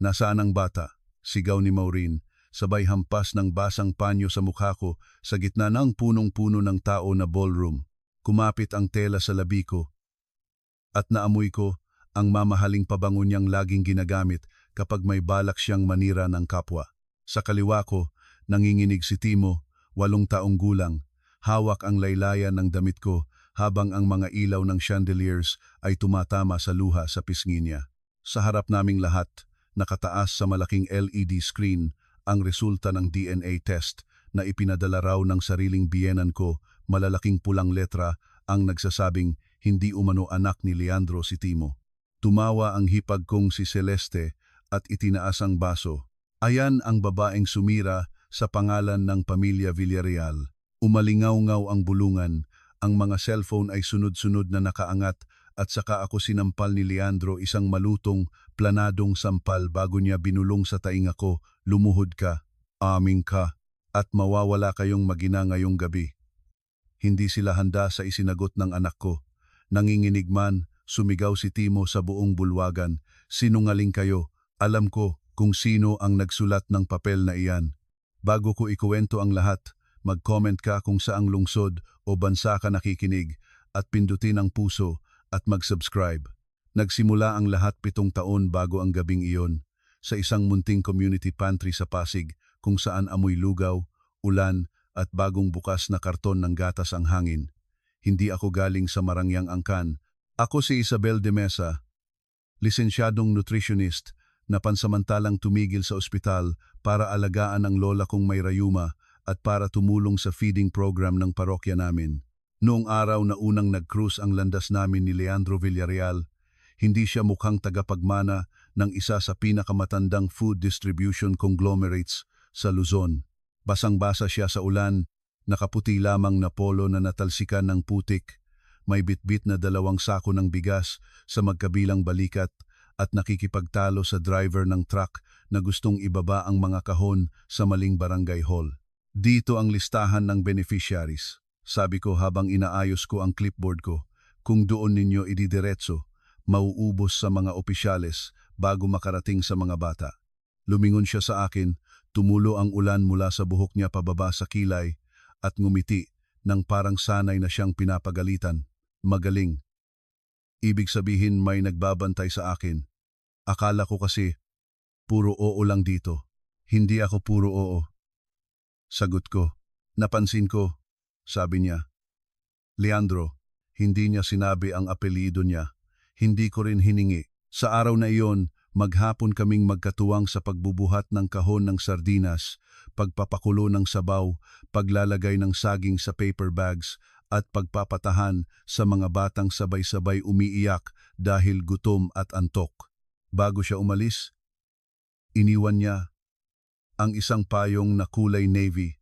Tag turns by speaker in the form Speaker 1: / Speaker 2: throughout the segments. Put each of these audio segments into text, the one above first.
Speaker 1: Nasaan ang bata? Sigaw ni Maureen, sabay hampas ng basang panyo sa mukha ko sa gitna ng punong-puno ng tao na ballroom. Kumapit ang tela sa labi ko at naamoy ko ang mamahaling pabango niyang laging ginagamit kapag may balak siyang manira ng kapwa. Sa kaliwa ko, nanginginig si Timo, 8 taong gulang. Hawak ang laylayan ng damit ko habang ang mga ilaw ng chandeliers ay tumatama sa luha sa pisngi niya. Sa harap naming lahat, nakataas sa malaking LED screen ang resulta ng DNA test na ipinadala raw ng sariling biyenan ko, malalaking pulang letra ang nagsasabing hindi umano anak ni Leandro si Timo. Tumawa ang hipag kong si Celeste at itinaas ang baso. Ayan ang babaeng sumira sa pangalan ng pamilya Villarreal. Umalingaw-ngaw ang bulungan, ang mga cellphone ay sunod-sunod na nakaangat at saka ako sinampal ni Leandro isang malutong, planadong sampal bago niya binulong sa tainga ko, lumuhod ka, aming ka, at mawawala kayong magina ngayong gabi. Hindi sila handa sa isinagot ng anak ko. Nanginginig man, sumigaw si Timo sa buong bulwagan, sinungaling kayo, alam ko kung sino ang nagsulat ng papel na iyan. Bago ko ikuwento ang lahat, mag-comment ka kung saang lungsod o bansa ka nakikinig at pindutin ang puso at mag-subscribe. Nagsimula ang lahat 7 taon bago ang gabing iyon, sa isang munting community pantry sa Pasig kung saan amoy lugaw, ulan at bagong bukas na karton ng gatas ang hangin. Hindi ako galing sa marangyang angkan. Ako si Isabel de Mesa, lisensyadong nutritionist na pansamantalang tumigil sa ospital para alagaan ang lola kong may rayuma at para tumulong sa feeding program ng parokya namin. Noong araw na unang nag-cruise ang landas namin ni Leandro Villarreal, hindi siya mukhang tagapagmana ng isa sa pinakamatandang food distribution conglomerates sa Luzon. Basang-basa siya sa ulan, nakaputi lamang na polo na natalsikan ng putik, may bitbit na 2 sako ng bigas sa magkabilang balikat at nakikipagtalo sa driver ng truck na gustong ibaba ang mga kahon sa maling barangay hall. Dito ang listahan ng beneficiaries, sabi ko habang inaayos ko ang clipboard ko. Kung doon ninyo ididiretso, mauubos sa mga opisyales bago makarating sa mga bata. Lumingon siya sa akin, tumulo ang ulan mula sa buhok niya pababa sa kilay at ngumiti nang parang sanay na siyang pinapagalitan. Magaling. Ibig sabihin may nagbabantay sa akin. Akala ko kasi, puro oo lang dito. Hindi ako puro oo. Sagot ko. Napansin ko, sabi niya. Leandro, hindi niya sinabi ang apelyido niya. Hindi ko rin hiningi. Sa araw na iyon, maghapon kaming magkatuwang sa pagbubuhat ng kahon ng sardinas, pagpapakulo ng sabaw, paglalagay ng saging sa paper bags, at pagpapatahan sa mga batang sabay-sabay umiiyak dahil gutom at antok. Bago siya umalis, iniwan niya ang isang payong na kulay navy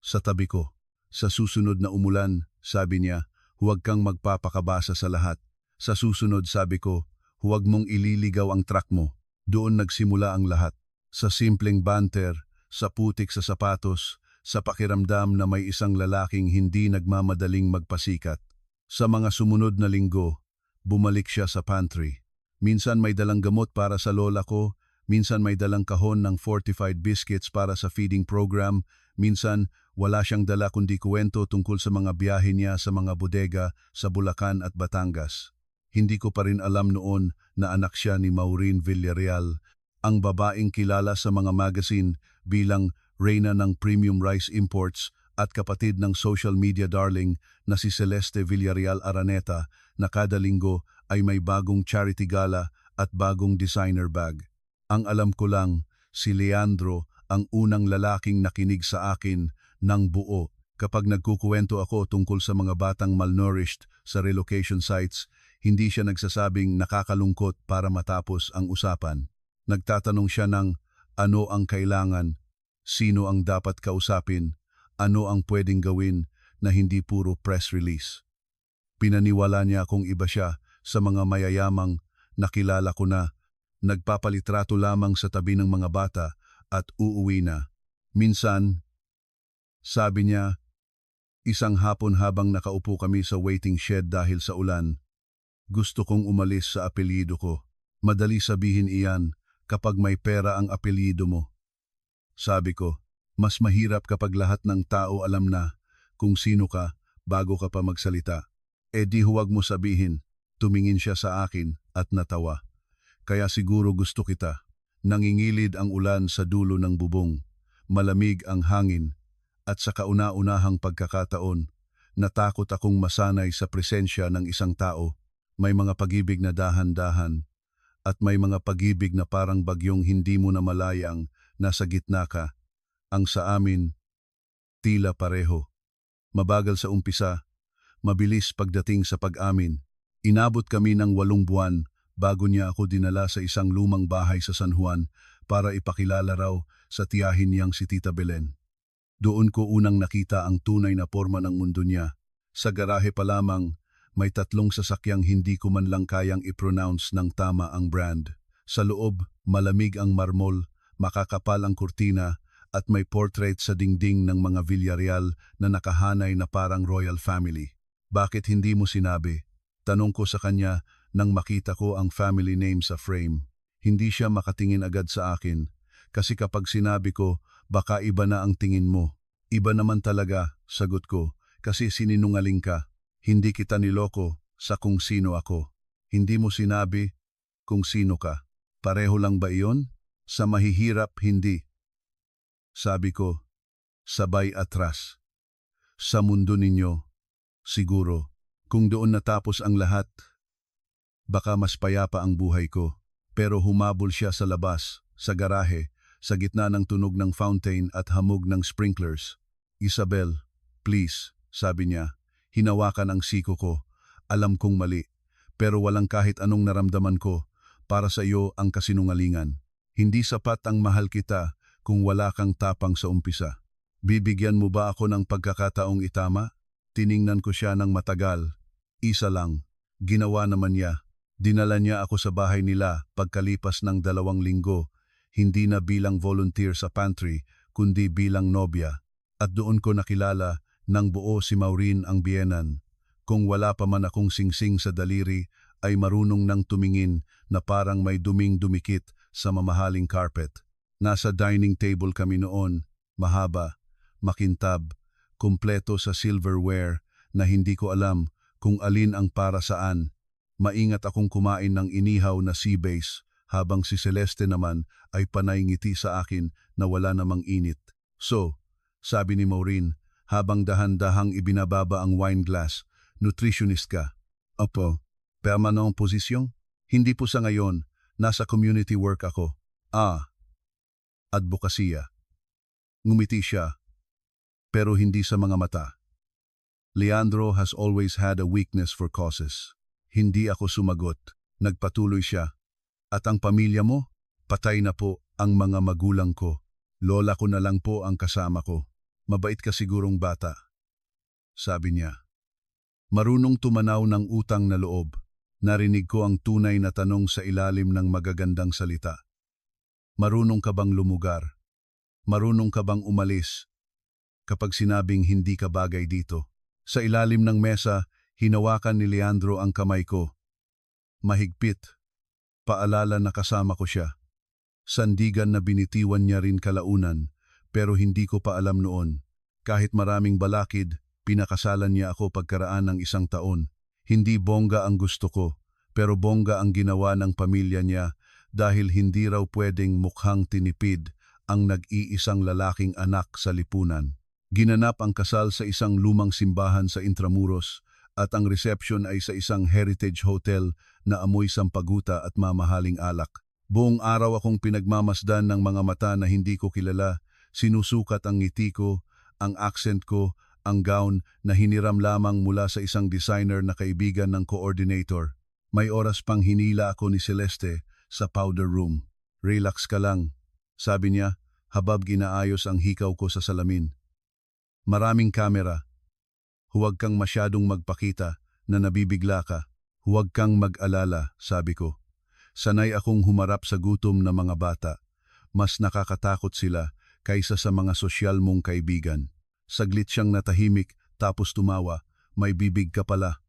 Speaker 1: sa tabi ko. Sa susunod na umulan, sabi niya, huwag kang magpapakabasa sa lahat. Sa susunod, sabi ko, huwag mong ililigaw ang truck mo. Doon nagsimula ang lahat. Sa simpleng banter, sa putik sa sapatos, sa pakiramdam na may isang lalaking hindi nagmamadaling magpasikat. Sa mga sumunod na linggo, bumalik siya sa pantry. Minsan may dalang gamot para sa lola ko, minsan may dalang kahon ng fortified biscuits para sa feeding program, minsan wala siyang dala kundi kuwento tungkol sa mga biyahe niya sa mga bodega sa Bulacan at Batangas. Hindi ko pa rin alam noon na anak siya ni Maureen Villarreal, ang babaeng kilala sa mga magazine bilang reyna ng premium rice imports at kapatid ng social media darling na si Celeste Villarreal Araneta na kada linggo ay may bagong charity gala at bagong designer bag. Ang alam ko lang, si Leandro ang unang lalaking nakinig sa akin ng buo kapag nagkukuwento ako tungkol sa mga batang malnourished sa relocation sites. Hindi siya nagsasabing nakakalungkot para matapos ang usapan. Nagtatanong siya ng ano ang kailangan, sino ang dapat kausapin, ano ang pwedeng gawin na hindi puro press release. Pinaniwala niya kung iba siya sa mga mayayamang nakilala ko na nagpapalitrato lamang sa tabi ng mga bata at uuwi na. Minsan, sabi niya, isang hapon habang nakaupo kami sa waiting shed dahil sa ulan, gusto kong umalis sa apelyido ko. Madali sabihin iyan kapag may pera ang apelyido mo. Sabi ko, mas mahirap kapag lahat ng tao alam na kung sino ka bago ka pa magsalita. E di huwag mo sabihin, tumingin siya sa akin at natawa. Kaya siguro gusto kita. Nangingilid ang ulan sa dulo ng bubong, malamig ang hangin, at sa kauna-unahang pagkakataon, natakot akong masanay sa presensya ng isang tao. May mga pag-ibig na dahan-dahan, at may mga pag-ibig na parang bagyong hindi mo na malayang nasa gitna ka. Ang sa amin, tila pareho. Mabagal sa umpisa, mabilis pagdating sa pag-amin. Inabot kami ng 8 buwan bago niya ako dinala sa isang lumang bahay sa San Juan para ipakilala raw sa tiyahin niyang si Tita Belen. Doon ko unang nakita ang tunay na porma ng mundo niya. Sa garahe pa lamang, may 3 sasakyang hindi ko man lang kayang i-pronounce ng tama ang brand. Sa loob, malamig ang marmol, makakapal ang kurtina, at may portrait sa dingding ng mga Villarreal na nakahanay na parang royal family. Bakit hindi mo sinabi? Tanong ko sa kanya nang makita ko ang family name sa frame. Hindi siya makatingin agad sa akin, kasi kapag sinabi ko, baka iba na ang tingin mo. Iba naman talaga, sagot ko, kasi sininungaling ka. Hindi kita niloko sa kung sino ako. Hindi mo sinabi kung sino ka. Pareho lang ba iyon? Sa mahihirap, hindi. Sabi ko, sabay atras. Sa mundo ninyo, siguro, kung doon natapos ang lahat, baka mas payapa ang buhay ko. Pero humabol siya sa labas, sa garahe, sa gitna ng tunog ng fountain at hamog ng sprinklers. Isabel, please, sabi niya. Hinawakan ang siko ko. Alam kong mali, pero walang kahit anong naramdaman ko. Para sa iyo ang kasinungalingan. Hindi sapat ang mahal kita kung wala kang tapang sa umpisa. Bibigyan mo ba ako ng pagkakataong itama? Tiningnan ko siya ng matagal. Isa lang. Ginawa naman niya. Dinala niya ako sa bahay nila pagkalipas ng 2 linggo. Hindi na bilang volunteer sa pantry, kundi bilang nobya. At doon ko nakilala ng buo si Maureen ang biyenan. Kung wala pa man akong singsing sa daliri, ay marunong nang tumingin na parang may duming dumikit sa mamahaling carpet. Nasa dining table kami noon, mahaba, makintab, kumpleto sa silverware na hindi ko alam kung alin ang para saan. Maingat akong kumain ng inihaw na sea bass, habang si Celeste naman ay panay ngiti sa akin na wala namang init. So, sabi ni Maureen, habang dahan-dahang ibinababa ang wine glass, nutritionist ka. Opo, permanent posisyon? Hindi po sa ngayon, nasa community work ako. Advokasya. Ngumiti siya, pero hindi sa mga mata. Leandro has always had a weakness for causes. Hindi ako sumagot, nagpatuloy siya. At ang pamilya mo? Patay na po ang mga magulang ko. Lola ko na lang po ang kasama ko. Mabait ka sigurong bata. Sabi niya. Marunong tumanaw ng utang na loob. Narinig ko ang tunay na tanong sa ilalim ng magagandang salita. Marunong ka bang lumugar? Marunong ka bang umalis? Kapag sinabing hindi ka bagay dito. Sa ilalim ng mesa, hinawakan ni Leandro ang kamay ko. Mahigpit. Paalala na kasama ko siya. Sandigan na binitiwan niya rin kalaunan, pero hindi ko pa alam noon. Kahit maraming balakid, pinakasalan niya ako pagkaraan ng 1 taon. Hindi bongga ang gusto ko, pero bongga ang ginawa ng pamilya niya dahil hindi raw pwedeng mukhang tinipid ang nag-iisang lalaking anak sa lipunan. Ginanap ang kasal sa isang lumang simbahan sa Intramuros at ang reception ay sa isang heritage hotel na amoy sampaguta at mamahaling alak. Buong araw akong pinagmamasdan ng mga mata na hindi ko kilala, sinusukat ang ngiti ko, ang accent ko, ang gown na hiniram lamang mula sa isang designer na kaibigan ng coordinator. May oras pang hinila ako ni Celeste sa powder room. Relax ka lang, sabi niya habang ginaayos ang hikaw ko sa salamin. Maraming kamera. Huwag kang masyadong magpakita na nabibigla ka. Huwag kang mag-alala, sabi ko. Sanay akong humarap sa gutom na mga bata. Mas nakakatakot sila kaysa sa mga sosyal mong kaibigan. Saglit siyang natahimik tapos tumawa, may bibig ka pala.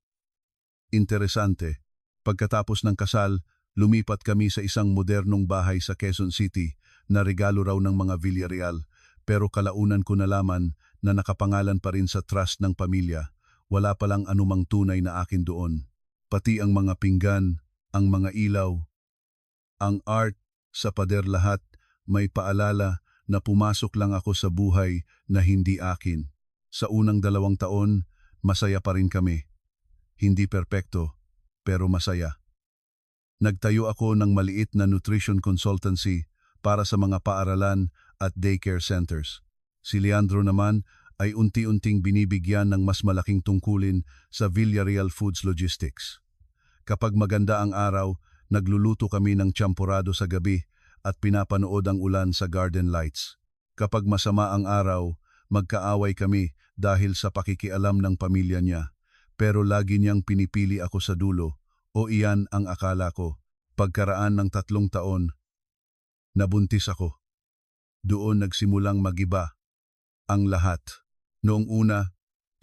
Speaker 1: Interesante. Pagkatapos ng kasal, Lumipat kami sa isang modernong bahay sa Quezon City na regalo raw ng mga Villarreal, pero kalaunan ko nalaman na nakapangalan pa rin sa trust ng pamilya. Wala palang anumang tunay na akin doon. Pati ang mga pinggan, ang mga ilaw, ang art, sa pader lahat, may paalala na pumasok lang ako sa buhay na hindi akin. Sa unang 2 taon, masaya pa rin kami. Hindi perpekto, pero masaya. Nagtayo ako ng maliit na nutrition consultancy para sa mga paaralan at daycare centers. Si Leandro naman ay unti-unting binibigyan ng mas malaking tungkulin sa Villarreal Foods Logistics. Kapag maganda ang araw, nagluluto kami ng champorado sa gabi at pinapanood ang ulan sa garden lights. Kapag masama ang araw, magkaaway kami dahil sa pakikialam ng pamilya niya. Pero lagi niyang pinipili ako sa dulo, o iyan ang akala ko. Pagkaraan ng 3 taon, nabuntis ako. Doon nagsimulang magiba ang lahat. Noong una,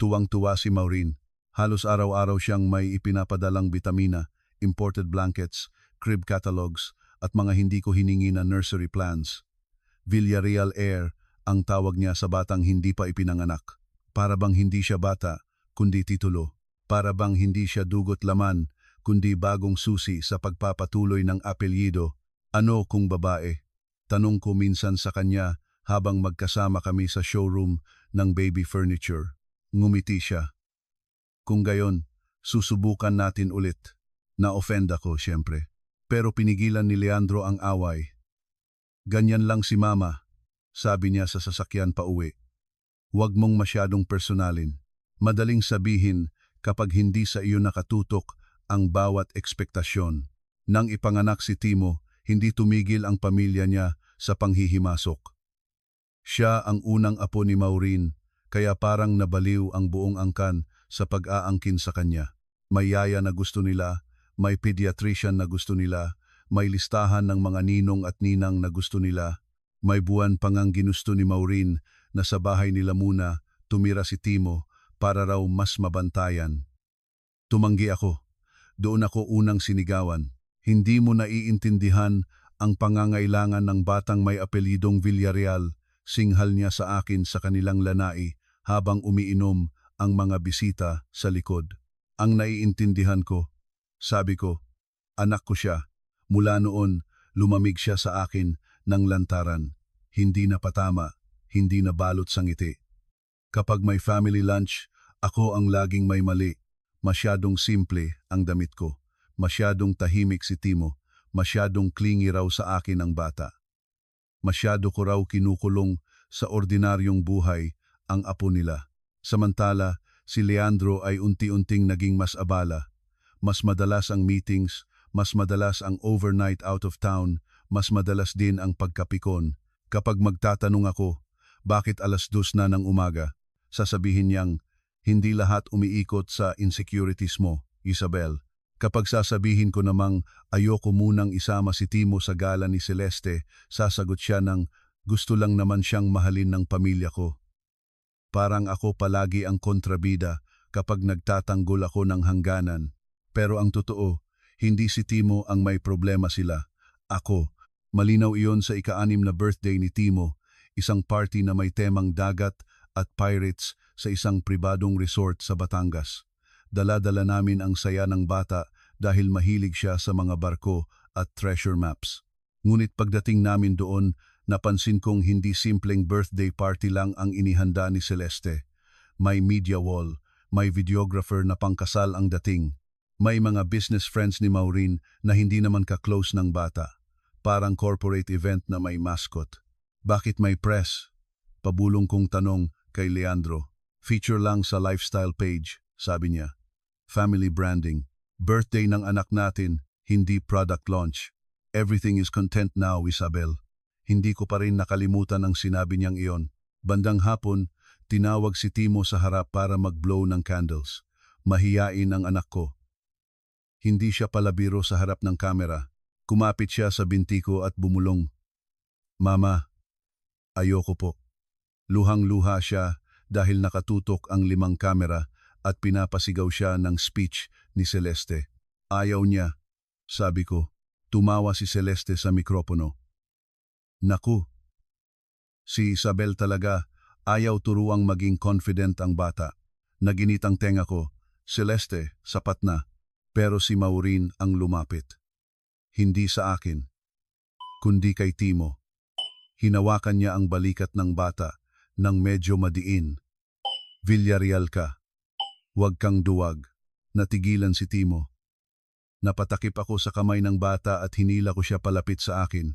Speaker 1: tuwang-tuwa si Maureen. Halos araw-araw siyang may ipinapadalang bitamina, imported blankets, crib catalogs, at mga hindi ko hiningi na nursery plans. Villarreal Air ang tawag niya sa batang hindi pa ipinanganak. Para bang hindi siya bata, kundi titulo. Para bang hindi siya dugot laman, kundi bagong susi sa pagpapatuloy ng apelyido. Ano kung babae? Tanong ko minsan sa kanya habang magkasama kami sa showroom ng baby furniture. Ngumiti siya. Kung gayon, susubukan natin ulit. Na-offend ako, siyempre. Pero pinigilan ni Leandro ang away. Ganyan lang si Mama, sabi niya sa sasakyan pauwi. Huwag mong masyadong personalin. Madaling sabihin kapag hindi sa iyo nakatutok ang bawat ekspektasyon. Nang ipanganak si Timo, hindi tumigil ang pamilya niya sa panghihimasok. Siya ang unang apo ni Maureen, kaya parang nabaliw ang buong angkan sa pag-aangkin sa kanya. May yaya na gusto nila, may pediatrician na gusto nila, may listahan ng mga ninong at ninang na gusto nila. May buwan pang ang ginusto ni Maureen na sa bahay nila muna tumira si Timo para raw mas mabantayan. Tumanggi ako. Doon ako unang sinigawan. Hindi mo naiintindihan ang pangangailangan ng batang may apelidong Villarreal, singhal niya sa akin sa kanilang lanai habang umiinom ang mga bisita sa likod. Ang naiintindihan ko, sabi ko, anak ko siya. Mula noon, lumamig siya sa akin ng lantaran. Hindi na patama, hindi na balot sa ngiti. Kapag may family lunch, ako ang laging may mali. Masyadong simple ang damit ko. Masyadong tahimik si Timo. Masyadong clingy raw sa akin ang bata. Masyado ko raw kinukulong sa ordinaryong buhay ang apo nila. Samantala, si Leandro ay unti-unting naging mas abala. Mas madalas ang meetings, mas madalas ang overnight out of town, mas madalas din ang pagkapikon. Kapag magtatanong ako, bakit 2:00 na ng umaga? Sasabihin niyang, hindi lahat umiikot sa insecurities mo, Isabel. Kapag sasabihin ko namang ayoko munang isama si Timo sa gala ni Celeste, sasagot siya ng gusto lang naman siyang mahalin ng pamilya ko. Parang ako palagi ang kontrabida kapag nagtatanggol ako ng hangganan. Pero ang totoo, hindi si Timo ang may problema sila. Ako. Malinaw iyon sa ika-6 na birthday ni Timo, isang party na may temang dagat at pirates sa isang pribadong resort sa Batangas. Dala-dala namin ang saya ng bata dahil mahilig siya sa mga barko at treasure maps. Ngunit pagdating namin doon, napansin kong hindi simpleng birthday party lang ang inihanda ni Celeste. May media wall, may videographer na pangkasal ang dating. May mga business friends ni Maureen na hindi naman ka-close ng bata. Parang corporate event na may mascot. Bakit may press? Pabulong kong tanong kay Leandro. Feature lang sa lifestyle page, sabi niya. Family branding. Birthday ng anak natin, hindi product launch. Everything is content now, Isabel. Hindi ko pa rin nakalimutan ang sinabi niyang iyon. Bandang hapon, tinawag si Timo sa harap para mag-blow ng candles. Mahiyain ang anak ko. Hindi siya palabiro sa harap ng kamera. Kumapit siya sa binti ko at bumulong. Mama, ayoko po. Luhang-luha siya dahil nakatutok ang 5 kamera at pinapasigaw siya ng speech ni Celeste. Ayaw niya, sabi ko. Tumawa si Celeste sa mikropono. Naku, si Isabel talaga, ayaw turuang maging confident ang bata. Naginitang tenga ko, Celeste, sapat na. Pero si Maureen ang lumapit. Hindi sa akin, kundi kay Timo. Hinawakan niya ang balikat ng bata nang medyo madiin. Villarreal ka. Huwag kang duwag. Natigilan si Timo. Napatakip ako sa kamay ng bata at hinila ko siya palapit sa akin.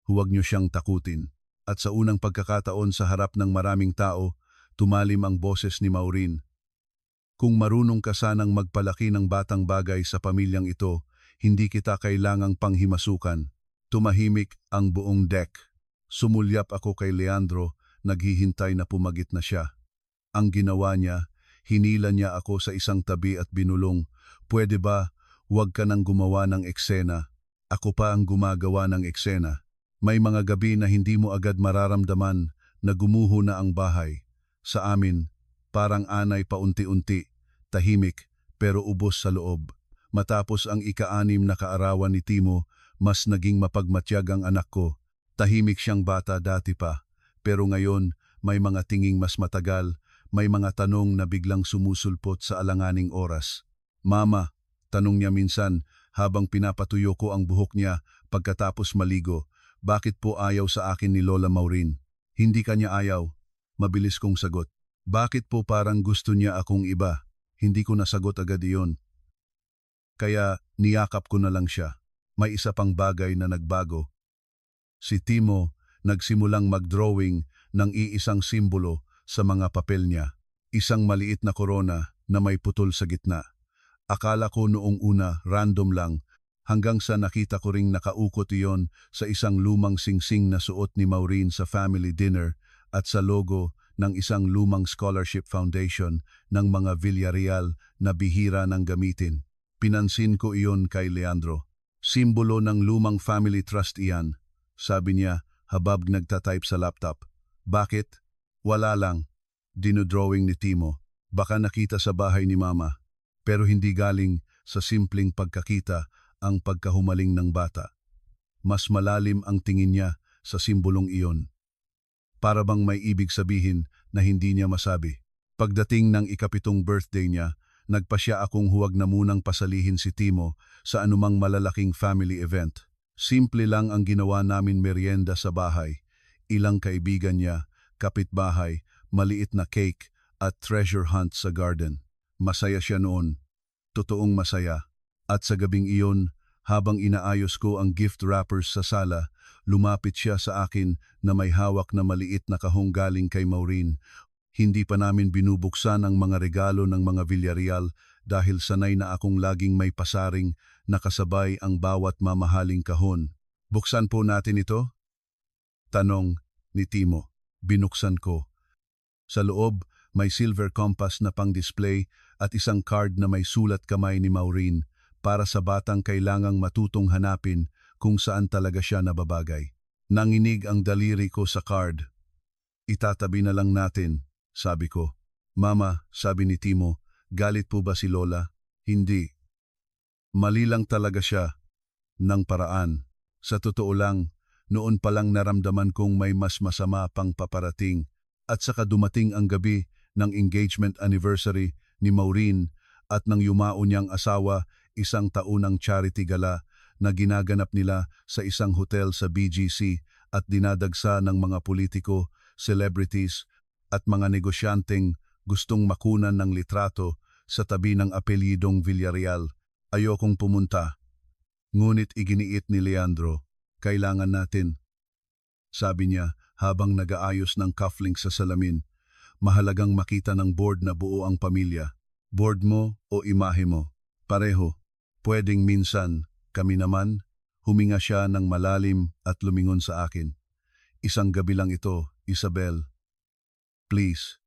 Speaker 1: Huwag niyo siyang takutin. At sa unang pagkakataon sa harap ng maraming tao, tumalim ang boses ni Maureen. Kung marunong ka sanang magpalaki ng batang bagay sa pamilyang ito, hindi kita kailangang panghimasukan. Tumahimik ang buong deck. Sumulyap ako kay Leandro, naghihintay na pumagit na siya. Ang ginawa niya, hinila niya ako sa isang tabi at binulong, "Pwede ba, huwag ka nang gumawa ng eksena. Ako pa ang gumagawa ng eksena." May mga gabi na hindi mo agad mararamdaman na gumuho na ang bahay. Sa amin, parang anay paunti-unti, tahimik pero ubos sa loob. Matapos ang ika-6 na kaarawan ni Timo, mas naging mapagmatyag ang anak ko. Tahimik siyang bata dati pa, pero ngayon may mga tinging mas matagal, may mga tanong na biglang sumusulpot sa alanganing oras. "Mama," tanong niya minsan habang pinapatuyo ko ang buhok niya pagkatapos maligo, "bakit po ayaw sa akin ni Lola Maureen?" "Hindi kanya ayaw," mabilis kong sagot. "Bakit po parang gusto niya akong iba?" Hindi ko nasagot agad iyon. Kaya niyakap ko na lang siya. May isa pang bagay na nagbago. Si Timo nagsimulang mag-drawing ng iisang simbolo sa mga papel niya. Isang maliit na korona na may putol sa gitna. Akala ko noong una random lang, hanggang sa nakita ko ring nakaukot iyon sa isang lumang singsing na suot ni Maureen sa family dinner at sa logo ng isang lumang scholarship foundation ng mga Villarreal na bihira ng gamitin. Pinansin ko iyon kay Leandro. "Simbolo ng lumang family trust iyan," sabi niya habang nagtatype sa laptop. "Bakit?" "Wala lang." Dinodrawing ni Timo. "Baka nakita sa bahay ni Mama." Pero hindi galing sa simpleng pagkakita ang pagkahumaling ng bata. Mas malalim ang tingin niya sa simbolong iyon. Para bang may ibig sabihin na hindi niya masabi. Pagdating ng ika-7 birthday niya, nagpasya akong huwag na munang pasalihin si Timo sa anumang malalaking family event. Simple lang ang ginawa namin merienda sa bahay. Ilang kaibigan niya, kapitbahay, maliit na cake at treasure hunt sa garden. Masaya siya noon. Totoong masaya. At sa gabing iyon, habang inaayos ko ang gift wrappers sa sala, lumapit siya sa akin na may hawak na maliit na kahong galing kay Maureen. Hindi pa namin binubuksan ang mga regalo ng mga Villarreal dahil sanay na akong laging may pasaring nakasabay ang bawat mamahaling kahon. "Buksan po natin ito?" tanong ni Timo. Binuksan ko. Sa loob, may silver compass na pang-display at isang card na may sulat kamay ni Maureen para sa batang kailangang matutong hanapin kung saan talaga siya nababagay. Nanginig ang daliri ko sa card. "Itatabi na lang natin," sabi ko. "Mama," sabi ni Timo, "galit po ba si Lola?" "Hindi. Mali lang talaga siya ng paraan. Sa totoo lang, noon pa lang naramdaman kong may mas masama pang paparating at saka dumating ang gabi ng engagement anniversary ni Maureen at ng yumao niyang asawa, isang taunang charity gala na ginaganap nila sa isang hotel sa BGC at dinadagsa ng mga politiko, celebrities at mga negosyanteng gustong makunan ng litrato sa tabi ng apelyidong Villarreal. Ayokong pumunta. Ngunit iginiit ni Leandro, "Kailangan natin." Sabi niya habang nag-aayos ng cufflinks sa salamin. "Mahalagang makita ng board na buo ang pamilya. Board mo o imahe mo. Pareho. Pwedeng minsan, kami naman." Huminga siya ng malalim at lumingon sa akin. "Isang gabi lang ito, Isabel. Please,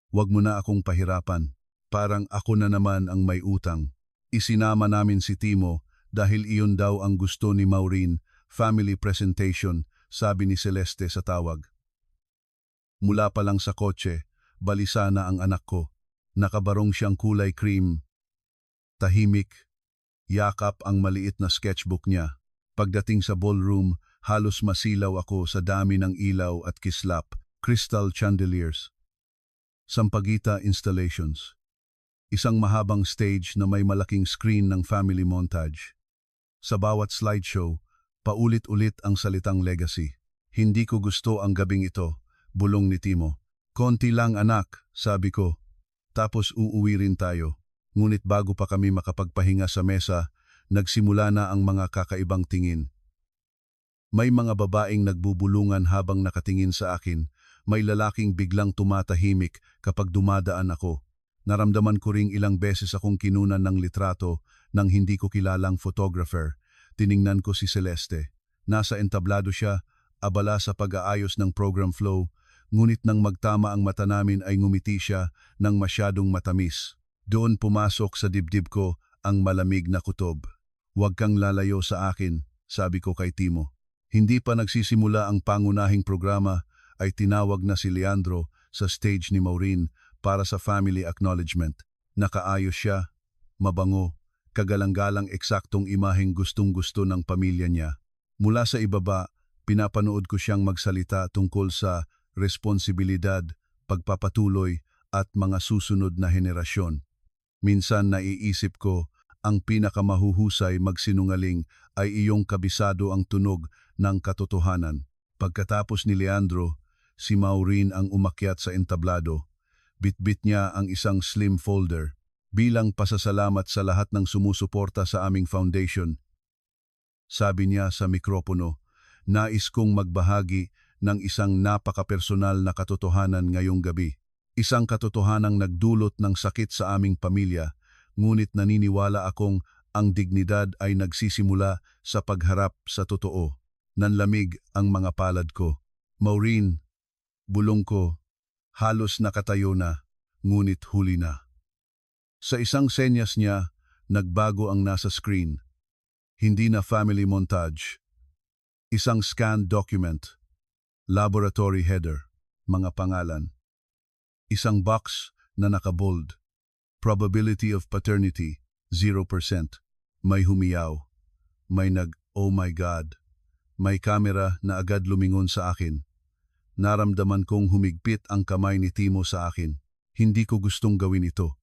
Speaker 1: wag mo na akong pahirapan. Parang ako na naman ang may utang." Isinama namin si Timo dahil iyon daw ang gusto ni Maureen, family presentation, sabi ni Celeste sa tawag. Mula pa lang sa kotse, balisa na ang anak ko. Nakabarong siyang kulay cream. Tahimik, yakap ang maliit na sketchbook niya. Pagdating sa ballroom, halos masilaw ako sa dami ng ilaw at kislap, crystal chandeliers. Sampaguita installations. Isang mahabang stage na may malaking screen ng family montage. Sa bawat slideshow, paulit-ulit ang salitang legacy. Hindi ko gusto ang gabing ito, bulong ni Timo. Konti lang anak, sabi ko. Tapos uuwi rin tayo. Ngunit bago pa kami makapagpahinga sa mesa, nagsimula na ang mga kakaibang tingin. May mga babaeng nagbubulungan habang nakatingin sa akin. May lalaking biglang tumatahimik kapag dumadaan ako. Naramdaman ko ring ilang beses akong kinunan ng litrato ng hindi ko kilalang photographer. Tiningnan ko si Celeste. Nasa entablado siya, abala sa pag-aayos ng program flow, ngunit nang magtama ang mata namin ay ngumiti siya ng masyadong matamis. Doon pumasok sa dibdib ko ang malamig na kutob. Huwag kang lalayo sa akin, sabi ko kay Timo. Hindi pa nagsisimula ang pangunahing programa ay tinawag na si Leandro sa stage ni Maureen para sa family acknowledgement. Nakaayos siya, mabango, kagalang-galang eksaktong imaheng gustong-gusto ng pamilya niya. Mula sa ibaba, pinapanood ko siyang magsalita tungkol sa responsibilidad, pagpapatuloy at mga susunod na henerasyon. Minsan naiisip ko, ang pinakamahuhusay magsinungaling ay iyong kabisado ang tunog ng katotohanan. Pagkatapos ni Leandro, si Maureen ang umakyat sa entablado. Bitbit niya ang isang slim folder. Bilang pasasalamat sa lahat ng sumusuporta sa aming foundation. Sabi niya sa mikropono, nais kong magbahagi ng isang napaka-personal na katotohanan ngayong gabi. Isang katotohanang nagdulot ng sakit sa aming pamilya, ngunit naniniwala akong ang dignidad ay nagsisimula sa pagharap sa totoo. Nanlamig ang mga palad ko. Maureen, bulong ko, halos nakatayo na, ngunit huli na. Sa isang senyas niya, nagbago ang nasa screen. Hindi na family montage. Isang scanned document. Laboratory header. Mga pangalan. Isang box na nakabold. Probability of paternity, 0%. May humiyaw. May oh my God. May kamera na agad lumingon sa akin. Naramdaman kong humigpit ang kamay ni Timo sa akin. Hindi ko gustong gawin ito.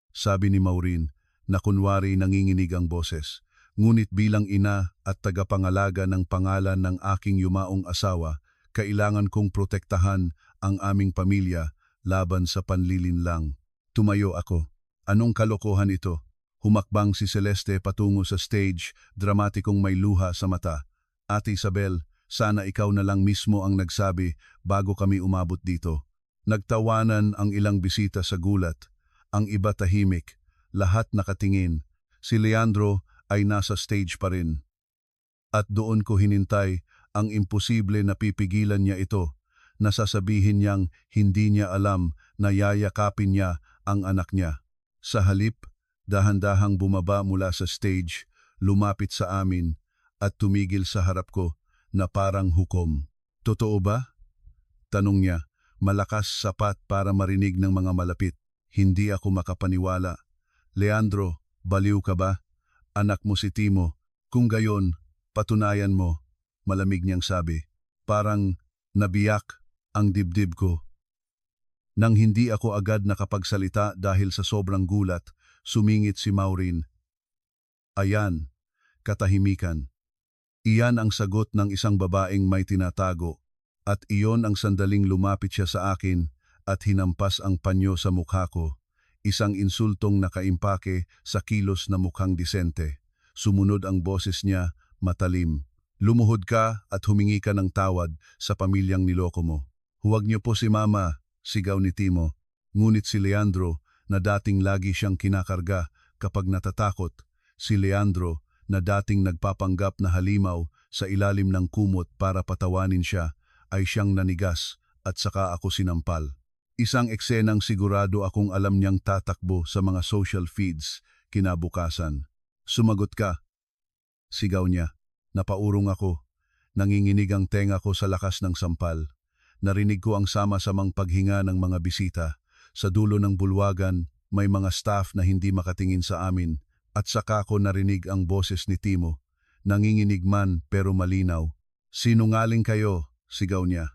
Speaker 1: Sabi ni Maureen na kunwari nanginginig ang boses. Ngunit bilang ina at tagapangalaga ng pangalan ng aking yumaong asawa, kailangan kong protektahan ang aming pamilya laban sa panlilinlang. Tumayo ako. Anong kalokohan ito? Humakbang si Celeste patungo sa stage, dramatikong may luha sa mata. Ate Isabel, sana ikaw na lang mismo ang nagsabi bago kami umabot dito. Nagtawanan ang ilang bisita sa gulat. Ang iba tahimik, lahat nakatingin. Si Leandro ay nasa stage pa rin. At doon ko hinintay ang imposible na pipigilan niya ito, na sasabihin niyang hindi niya alam na yayakapin niya ang anak niya. Sa halip, dahan-dahang bumaba mula sa stage, lumapit sa amin at tumigil sa harap ko na parang hukom. Totoo ba? Tanong niya, malakas sapat para marinig ng mga malapit. Hindi ako makapaniwala. Leandro, baliw ka ba? Anak mo si Timo. Kung gayon, patunayan mo, malamig niyang sabi. Parang nabiyak ang dibdib ko. Nang hindi ako agad nakapagsalita dahil sa sobrang gulat, sumingit si Maureen. Ayan, katahimikan. Iyan ang sagot ng isang babaeng may tinatago, at iyon ang sandaling lumapit siya sa akin at hinampas ang panyo sa mukha ko. Isang insultong nakaimpake sa kilos na mukhang disente. Sumunod ang boses niya, matalim. Lumuhod ka at humingi ka ng tawad sa pamilyang niloko mo. Huwag niyo po si Mama, sigaw ni Timo. Ngunit si Leandro, na dating lagi siyang kinakarga kapag natatakot, si Leandro, na dating nagpapanggap na halimaw sa ilalim ng kumot para patawanin siya, ay siyang nanigas at saka ako sinampal. Isang eksenang sigurado akong alam niyang tatakbo sa mga social feeds kinabukasan. Sumagot ka. Sigaw niya. Napaurong ako. Nanginginig ang tenga ko sa lakas ng sampal. Narinig ko ang sama-samang paghinga ng mga bisita. Sa dulo ng bulwagan, may mga staff na hindi makatingin sa amin at saka ko narinig ang boses ni Timo. nanginginig man pero malinaw. Sinungaling kayo, sigaw niya.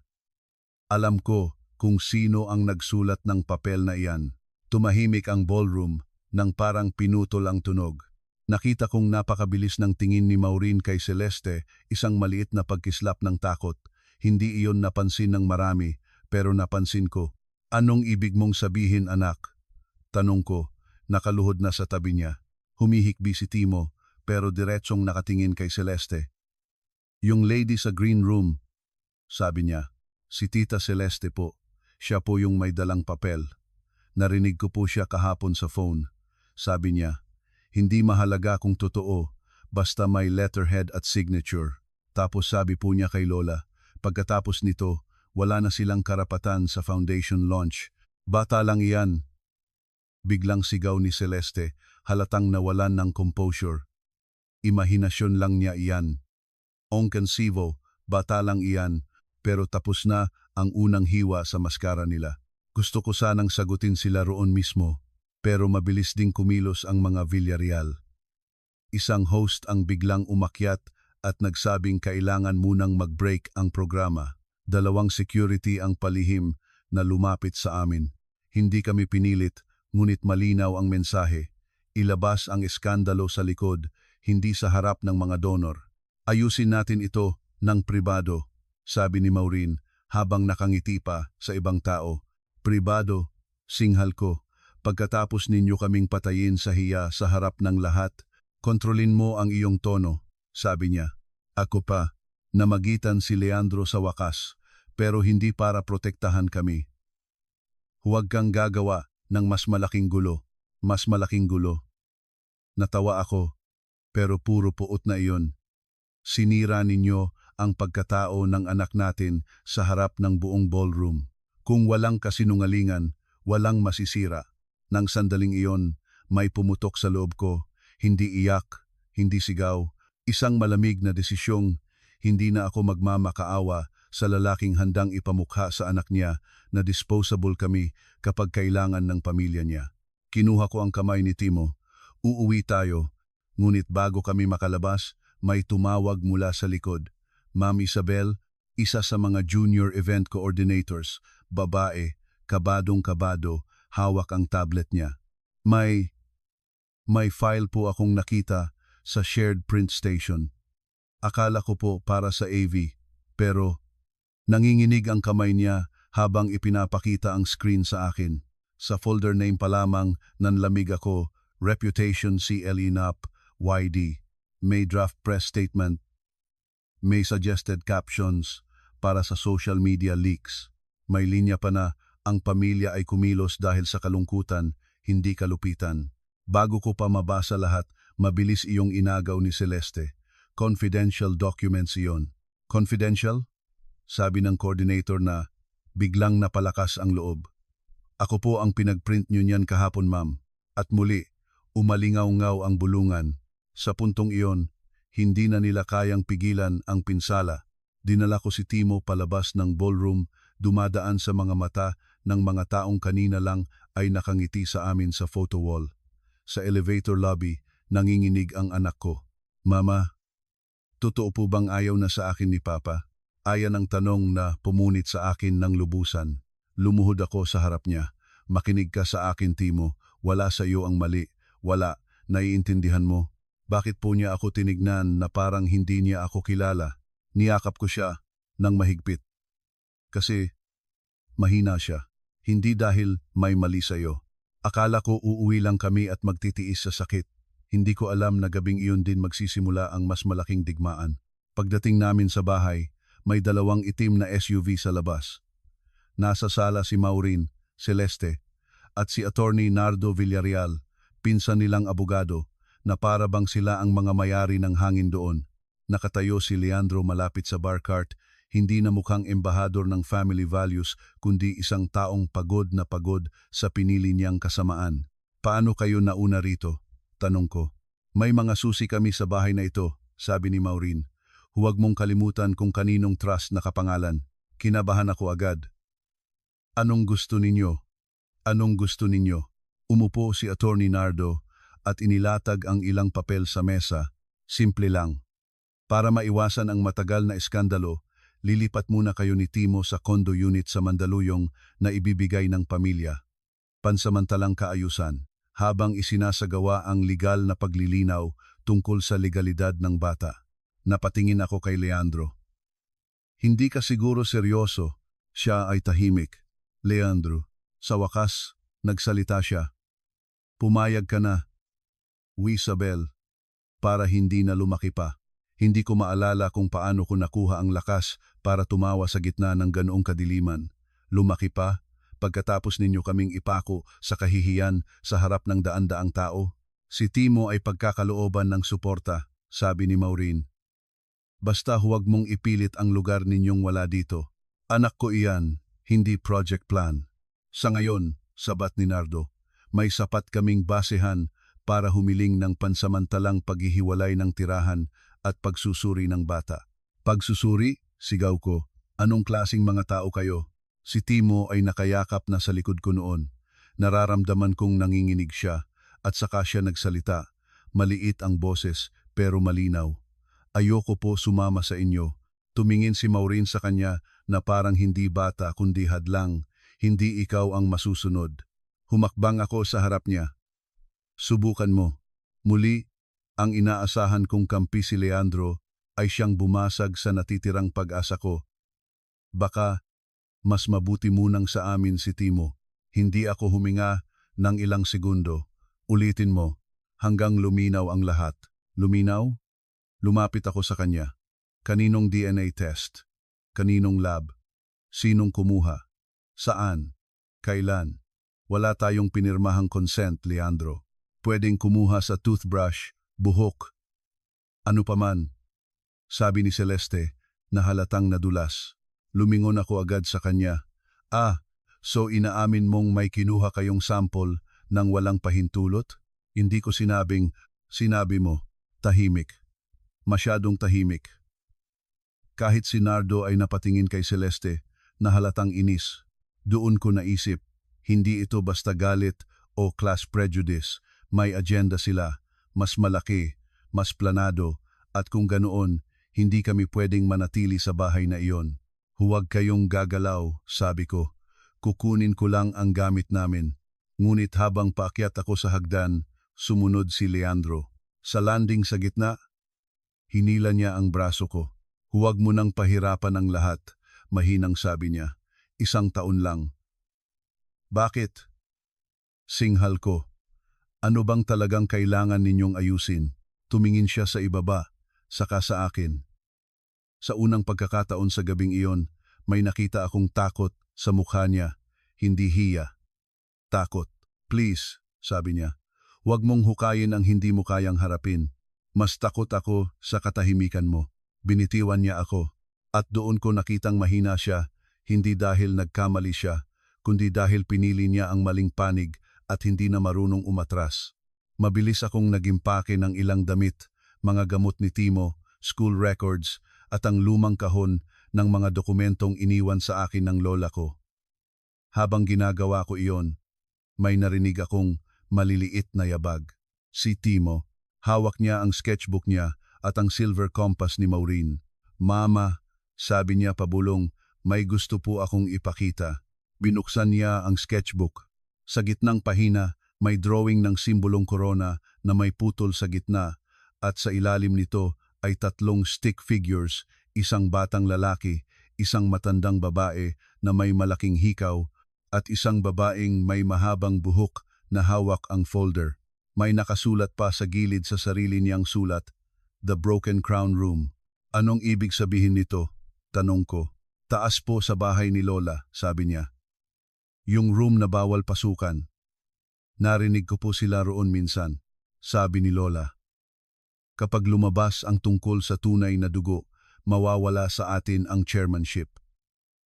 Speaker 1: Alam ko kung sino ang nagsulat ng papel na iyan. Tumahimik ang ballroom nang parang pinutol ang tunog. Nakita kong napakabilis ng tingin ni Maureen kay Celeste, isang maliit na pagkislap ng takot. Hindi iyon napansin ng marami, pero napansin ko. Anong ibig mong sabihin, anak? Tanong ko, nakaluhod na sa tabi niya. Humihikbi si Timo, pero diretsong nakatingin kay Celeste. Yung lady sa green room, sabi niya. Si Tita Celeste po. Siya po yung may dalang papel. Narinig ko po siya kahapon sa phone. Sabi niya, hindi mahalaga kung totoo, basta may letterhead at signature. Tapos sabi po niya kay Lola, pagkatapos nito, wala na silang karapatan sa foundation launch. Bata lang iyan. Biglang sigaw ni Celeste, halatang nawalan ng composure. Imahinasyon lang niya iyan. Onkensivo, bata lang iyan, pero tapos na ang unang hiwa sa maskara nila. Gusto ko sanang sagutin sila roon mismo, pero mabilis ding kumilos ang mga Villarreal. Isang host ang biglang umakyat at nagsabing kailangan munang mag-break ang programa. Dalawang security ang palihim na lumapit sa amin. Hindi kami pinilit, ngunit malinaw ang mensahe. Ilabas ang eskandalo sa likod, hindi sa harap ng mga donor. Ayusin natin ito ng pribado, sabi ni Maureen habang nakangiti pa sa ibang tao. Pribado, singhal ko. Pagkatapos ninyo kaming patayin sa hiya sa harap ng lahat, kontrolin mo ang iyong tono, sabi niya. Ako pa, namagitan si Leandro sa wakas, pero hindi para protektahan kami. Huwag kang gagawa ng mas malaking gulo, mas malaking gulo. Natawa ako, pero puro puot na iyon. Sinira ninyo ang pagkatao ng anak natin sa harap ng buong ballroom. Kung walang kasinungalingan, walang masisira. Nang sandaling iyon, may pumutok sa loob ko, hindi iyak, hindi sigaw, isang malamig na desisyong hindi na ako magmamakaawa sa lalaking handang ipamukha sa anak niya na disposable kami kapag kailangan ng pamilya niya. Kinuha ko ang kamay ni Timo. Uuwi tayo, ngunit bago kami makalabas, may tumawag mula sa likod. Ma'am Isabel, isa sa mga junior event coordinators, babae, kabadong-kabado, hawak ang tablet niya. May file po akong nakita sa shared print station. Akala ko po para sa AV, pero nanginginig ang kamay niya habang ipinapakita ang screen sa akin. Sa folder name pa lamang nanlamig ako, Reputation CLE NAP, YD. May draft press statement. May suggested captions para sa social media leaks. May linya pa na ang pamilya ay kumilos dahil sa kalungkutan, hindi kalupitan. Bago ko pa mabasa lahat, mabilis iyong inagaw ni Celeste. Confidential documents iyon. Confidential? Sabi ng coordinator na biglang napalakas ang loob. Ako po ang pinagprint niyo niyan kahapon, ma'am. At muli, umalingaw-ngaw ang bulungan. Sa puntong iyon, hindi na nila kayang pigilan ang pinsala. Dinala ko si Timo palabas ng ballroom, dumadaan sa mga mata ng mga taong kanina lang ay nakangiti sa amin sa photo wall. Sa elevator lobby, nanginginig ang anak ko. Mama, totoo po bang ayaw na sa akin ni Papa? Ayan ang tanong na pumunit sa akin ng lubusan. Lumuhod ako sa harap niya. Makinig ka sa akin, Timo. Wala sa iyo ang mali. Wala. Naiintindihan mo. Bakit po niya ako tinignan na parang hindi niya ako kilala? Niyakap ko siya ng mahigpit. Kasi mahina siya. Hindi dahil may mali sa iyo. Akala ko uuwi lang kami at magtitiis sa sakit. Hindi ko alam na gabing iyon din magsisimula ang mas malaking digmaan. Pagdating namin sa bahay, may dalawang itim na SUV sa labas. Nasa sala si Maureen, Celeste, at si Attorney Nardo Villarreal, pinsan nilang abogado, na para bang sila ang mga mayari ng hangin doon. Nakatayo si Leandro malapit sa bar cart, hindi na mukhang embahador ng family values kundi isang taong pagod na pagod sa pinili niyang kasamaan. Paano kayo nauna rito? Tanong ko. May mga susi kami sa bahay na ito, sabi ni Maureen. Huwag mong kalimutan kung kaninong trust nakapangalan. Kinabahan ako agad. Anong gusto ninyo? Anong gusto ninyo? Umupo si Attorney Nardo at inilatag ang ilang papel sa mesa. Simple lang. Para maiwasan ang matagal na iskandalo, lilipat muna kayo ni Timo sa condo unit sa Mandaluyong na ibibigay ng pamilya. Pansamantalang kaayusan, habang isinasagawa ang legal na paglilinaw tungkol sa legalidad ng bata. Napatingin ako kay Leandro. Hindi ka siguro seryoso, siya ay tahimik. Leandro, sa wakas, nagsalita siya. Pumayag ka na, Wisabel, para hindi na lumaki pa. Hindi ko maalala kung paano ko nakuha ang lakas para tumawa sa gitna ng ganoong kadiliman. Lumaki pa, pagkatapos ninyo kaming ipako sa kahihiyan sa harap ng daan-daang tao. Si Timo ay pagkakalooban ng suporta, sabi ni Maureen. Basta huwag mong ipilit ang lugar ninyong wala dito. Anak ko iyan, hindi project plan. Sa ngayon, sabat ni Nardo, may sapat kaming basehan para humiling ng pansamantalang paghihiwalay ng tirahan at pagsusuri ng bata. Pagsusuri? Sigaw ko. Anong klasing mga tao kayo? Si Timo ay nakayakap na sa likod ko noon. Nararamdaman kong nanginginig siya at saka siya nagsalita. Maliit ang boses pero malinaw. Ayoko po sumama sa inyo. Tumingin si Maureen sa kanya na parang hindi bata kundi hadlang. Hindi ikaw ang masusunod. Humakbang ako sa harap niya. Subukan mo. Muli, ang inaasahan kong kampi si Leandro ay siyang bumasag sa natitirang pag-asa ko. Baka, mas mabuti munang sa amin si Timo. Hindi ako huminga ng ilang segundo. Ulitin mo, hanggang luminaw ang lahat. Luminaw? Lumapit ako sa kanya. Kaninong DNA test? Kaninong lab? Sinong kumuha? Saan? Kailan? Wala tayong pinirmahang consent, Leandro. Pwedeng kumuha sa toothbrush, buhok. Ano pa man, sabi ni Celeste na halatang nadulas. Lumingon ako agad sa kanya. So inaamin mong may kinuha kayong sample nang walang pahintulot? Hindi ko sinabing, sinabi mo, tahimik. Masyadong tahimik. Kahit si Nardo ay napatingin kay Celeste na halatang inis. Doon ko naisip, hindi ito basta galit o class prejudice. May agenda sila, mas malaki, mas planado, at kung ganoon, hindi kami pwedeng manatili sa bahay na iyon. Huwag kayong gagalaw, sabi ko. Kukunin ko lang ang gamit namin. Ngunit habang paakyat ako sa hagdan, sumunod si Leandro. Sa landing sa gitna, hinila niya ang braso ko. Huwag mo nang pahirapan ang lahat, mahinang sabi niya. 1 taon lang. Bakit? Singhal ko. Ano bang talagang kailangan ninyong ayusin? Tumingin siya sa ibaba, saka sa akin. Sa unang pagkakataon sa gabing iyon, may nakita akong takot sa mukha niya, hindi hiya. Takot. Please, sabi niya. Huwag mong hukayin ang hindi mo kayang harapin. Mas takot ako sa katahimikan mo. Binitiwan niya ako. At doon ko nakitang mahina siya, hindi dahil nagkamali siya, kundi dahil pinili niya ang maling panig at hindi na marunong umatras. Mabilis akong nagimpake ng ilang damit, mga gamot ni Timo, school records, at ang lumang kahon ng mga dokumentong iniwan sa akin ng lola ko. Habang ginagawa ko iyon, may narinig akong maliliit na yabag. Si Timo, hawak niya ang sketchbook niya at ang silver compass ni Maureen. Mama, sabi niya pabulong, may gusto po akong ipakita. Binuksan niya ang sketchbook. Sa gitnang pahina, may drawing ng simbolong corona na may putol sa gitna at sa ilalim nito ay 3 stick figures, isang batang lalaki, isang matandang babae na may malaking hikaw at isang babaeng may mahabang buhok na hawak ang folder. May nakasulat pa sa gilid sa sarili niyang sulat, The Broken Crown Room. Anong ibig sabihin nito? Tanong ko. Taas po sa bahay ni Lola, sabi niya. Yung room na bawal pasukan. Narinig ko po sila roon minsan, sabi ni Lola. Kapag lumabas ang tungkol sa tunay na dugo, mawawala sa atin ang chairmanship.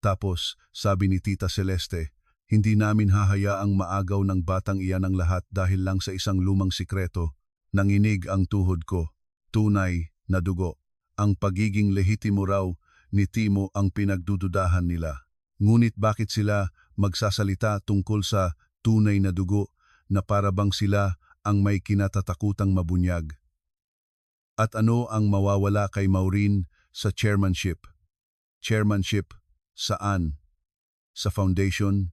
Speaker 1: Tapos, sabi ni Tita Celeste, hindi namin hahayaang maagaw ng batang iyan ang lahat dahil lang sa isang lumang sikreto. Nanginig ang tuhod ko. Tunay na dugo. Ang pagiging lehitimo raw ni Timo ang pinagdududahan nila. Ngunit bakit sila magsasalita tungkol sa tunay na dugo na para bang sila ang may kinatatakutang mabunyag? At ano ang mawawala kay Maureen sa chairmanship? Chairmanship saan? Sa foundation?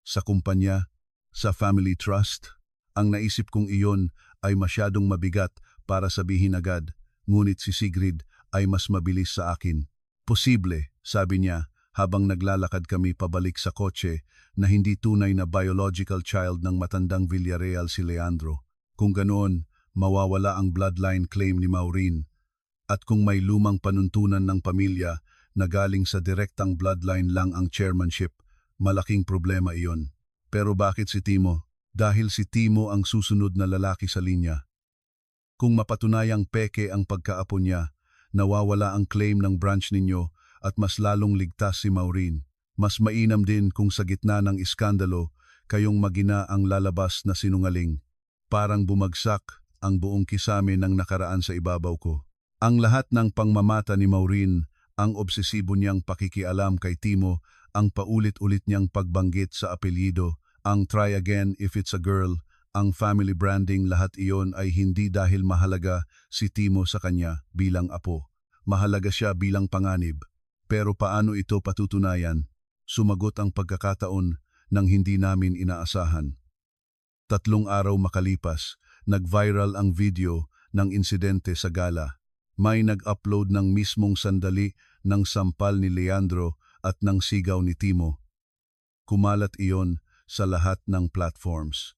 Speaker 1: Sa kumpanya? Sa family trust? Ang naisip kong iyon ay masyadong mabigat para sabihin agad, ngunit si Sigrid ay mas mabilis sa akin. Posible, sabi niya habang naglalakad kami pabalik sa kotse, na hindi tunay na biological child ng matandang Villarreal si Leandro. Kung ganoon, mawawala ang bloodline claim ni Maureen. At kung may lumang panuntunan ng pamilya na galing sa direktang bloodline lang ang chairmanship, malaking problema iyon. Pero bakit si Timo? Dahil si Timo ang susunod na lalaki sa linya. Kung mapatunayang peke ang pagkaapo niya, nawawala ang claim ng branch ninyo at mas lalong ligtas si Maureen. Mas mainam din kung sa gitna ng iskandalo, kayong magina ang lalabas na sinungaling. Parang bumagsak ang buong kisame ng nakaraan sa ibabaw ko. Ang lahat ng pangmamata ni Maureen, ang obsesibo niyang pakikialam kay Timo, ang paulit-ulit niyang pagbanggit sa apelyido, ang try again if it's a girl, ang family branding, lahat iyon ay hindi dahil mahalaga si Timo sa kanya bilang apo. Mahalaga siya bilang panganib. Pero paano ito patutunayan? Sumagot ang pagkakataon nang hindi namin inaasahan. 3 araw makalipas, nag-viral ang video ng insidente sa gala. May nag-upload ng mismong sandali ng sampal ni Leandro at ng sigaw ni Timo. Kumalat iyon sa lahat ng platforms.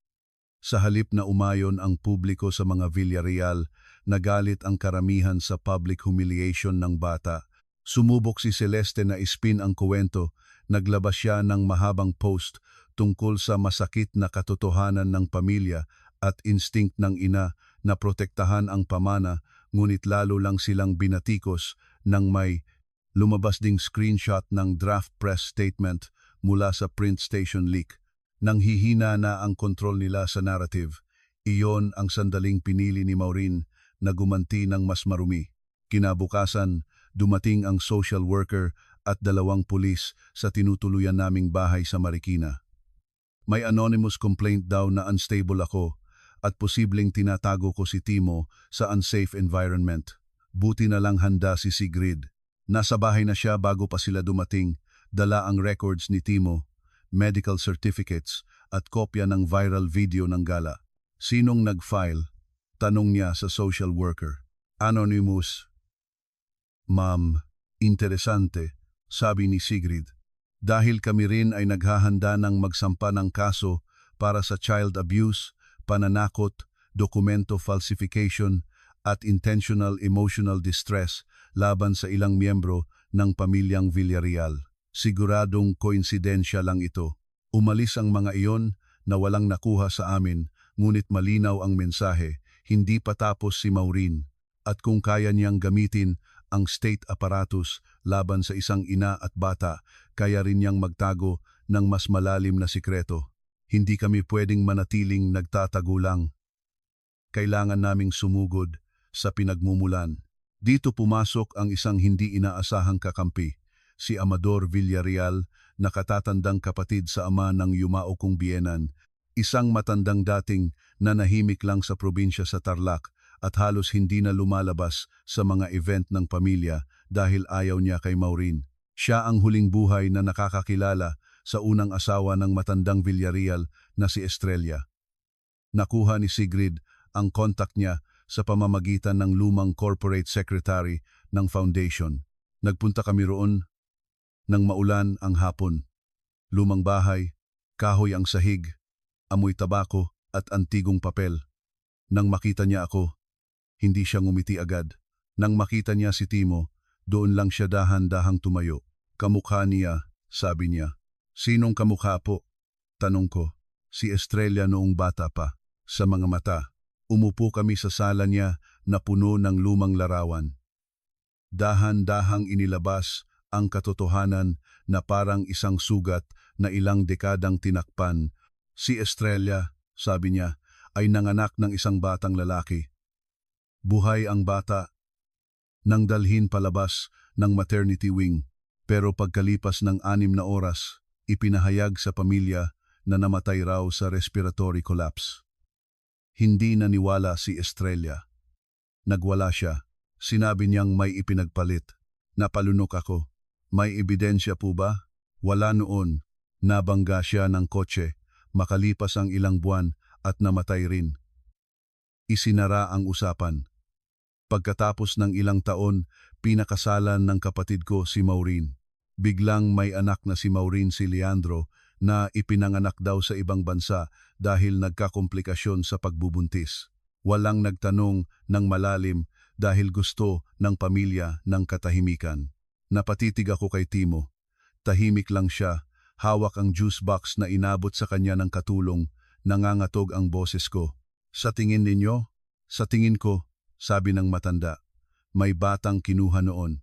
Speaker 1: Sa halip na umayon ang publiko sa mga Villarreal, nagalit ang karamihan sa public humiliation ng bata. Sumubok si Celeste na ispin ang kuwento, naglabas siya ng mahabang post tungkol sa masakit na katotohanan ng pamilya at instinct ng ina na protektahan ang pamana, ngunit lalo lang silang binatikos nang may lumabas ding screenshot ng draft press statement mula sa print station leak. Nang hihina na ang kontrol nila sa narrative, iyon ang sandaling pinili ni Maureen na gumanti ng mas marumi. Kinabukasan, dumating ang social worker at 2 pulis sa tinutuluyan naming bahay sa Marikina. May anonymous complaint daw na unstable ako at posibleng tinatago ko si Timo sa unsafe environment. Buti na lang handa si Sigrid. Nasa bahay na siya bago pa sila dumating, dala ang records ni Timo, medical certificates at kopya ng viral video ng gala. Sinong nag-file? Tanong niya sa social worker. Anonymous. Ma'am, interesante, sabi ni Sigrid. Dahil kami rin ay naghahanda ng magsampa ng kaso para sa child abuse, pananakot, dokumento falsification at intentional emotional distress laban sa ilang miyembro ng pamilyang Villarreal. Siguradong koinsidensya lang ito. Umalis ang mga iyon na walang nakuha sa amin, ngunit malinaw ang mensahe, hindi pa tapos si Maureen. At kung kaya niyang gamitin ang state apparatus laban sa isang ina at bata, kaya rin niyang magtago ng mas malalim na sikreto. Hindi kami pwedeng manatiling nagtatago lang. Kailangan naming sumugod sa pinagmumulan. Dito pumasok ang isang hindi inaasahang kakampi, si Amador Villarreal, na katatandang kapatid sa ama ng yumao kong biyenan, isang matandang dating nanahimik lang sa probinsya sa Tarlac at halos hindi na lumalabas sa mga event ng pamilya dahil ayaw niya kay Maureen. Siya ang huling buhay na nakakakilala sa unang asawa ng matandang Villarreal na si Estrella. Nakuha ni Sigrid ang kontak niya sa pamamagitan ng lumang corporate secretary ng foundation. Nagpunta kami roon nang maulan ang hapon. Lumang bahay, kahoy ang sahig, amoy tabako at antigong papel. Nang makita niya ako, hindi siya ngumiti agad. Nang makita niya si Timo, doon lang siya dahan-dahang tumayo. Kamukha niya, sabi niya. Sinong kamukha po? Tanong ko. Si Estrella noong bata pa. Sa mga mata, umupo kami sa sala niya na puno ng lumang larawan. Dahan-dahang inilabas ang katotohanan na parang isang sugat na ilang dekadang tinakpan. Si Estrella, sabi niya, ay nanganak ng isang batang lalaki. Buhay ang bata nang dalhin palabas ng maternity wing, pero pagkalipas ng 6 na oras, ipinahayag sa pamilya na namatay raw sa respiratory collapse. Hindi naniwala si Estrella. Nagwala siya. Sinabi niyang may ipinagpalit. Napalunok ako. May ebidensya po ba? Wala noon. Nabangga siya ng kotse. Makalipas ang ilang buwan at namatay rin. Isinara ang usapan. Pagkatapos ng ilang taon, pinakasalan ng kapatid ko si Maureen. Biglang may anak na si Maureen si Leandro na ipinanganak daw sa ibang bansa dahil nagkakomplikasyon sa pagbubuntis. Walang nagtanong ng malalim dahil gusto ng pamilya ng katahimikan. Napatitig ako kay Timo. Tahimik lang siya, hawak ang juice box na inabot sa kanya ng katulong, nangangatog ang boses ko. Sa tingin ninyo? Sa tingin ko, sabi ng matanda, may batang kinuha noon.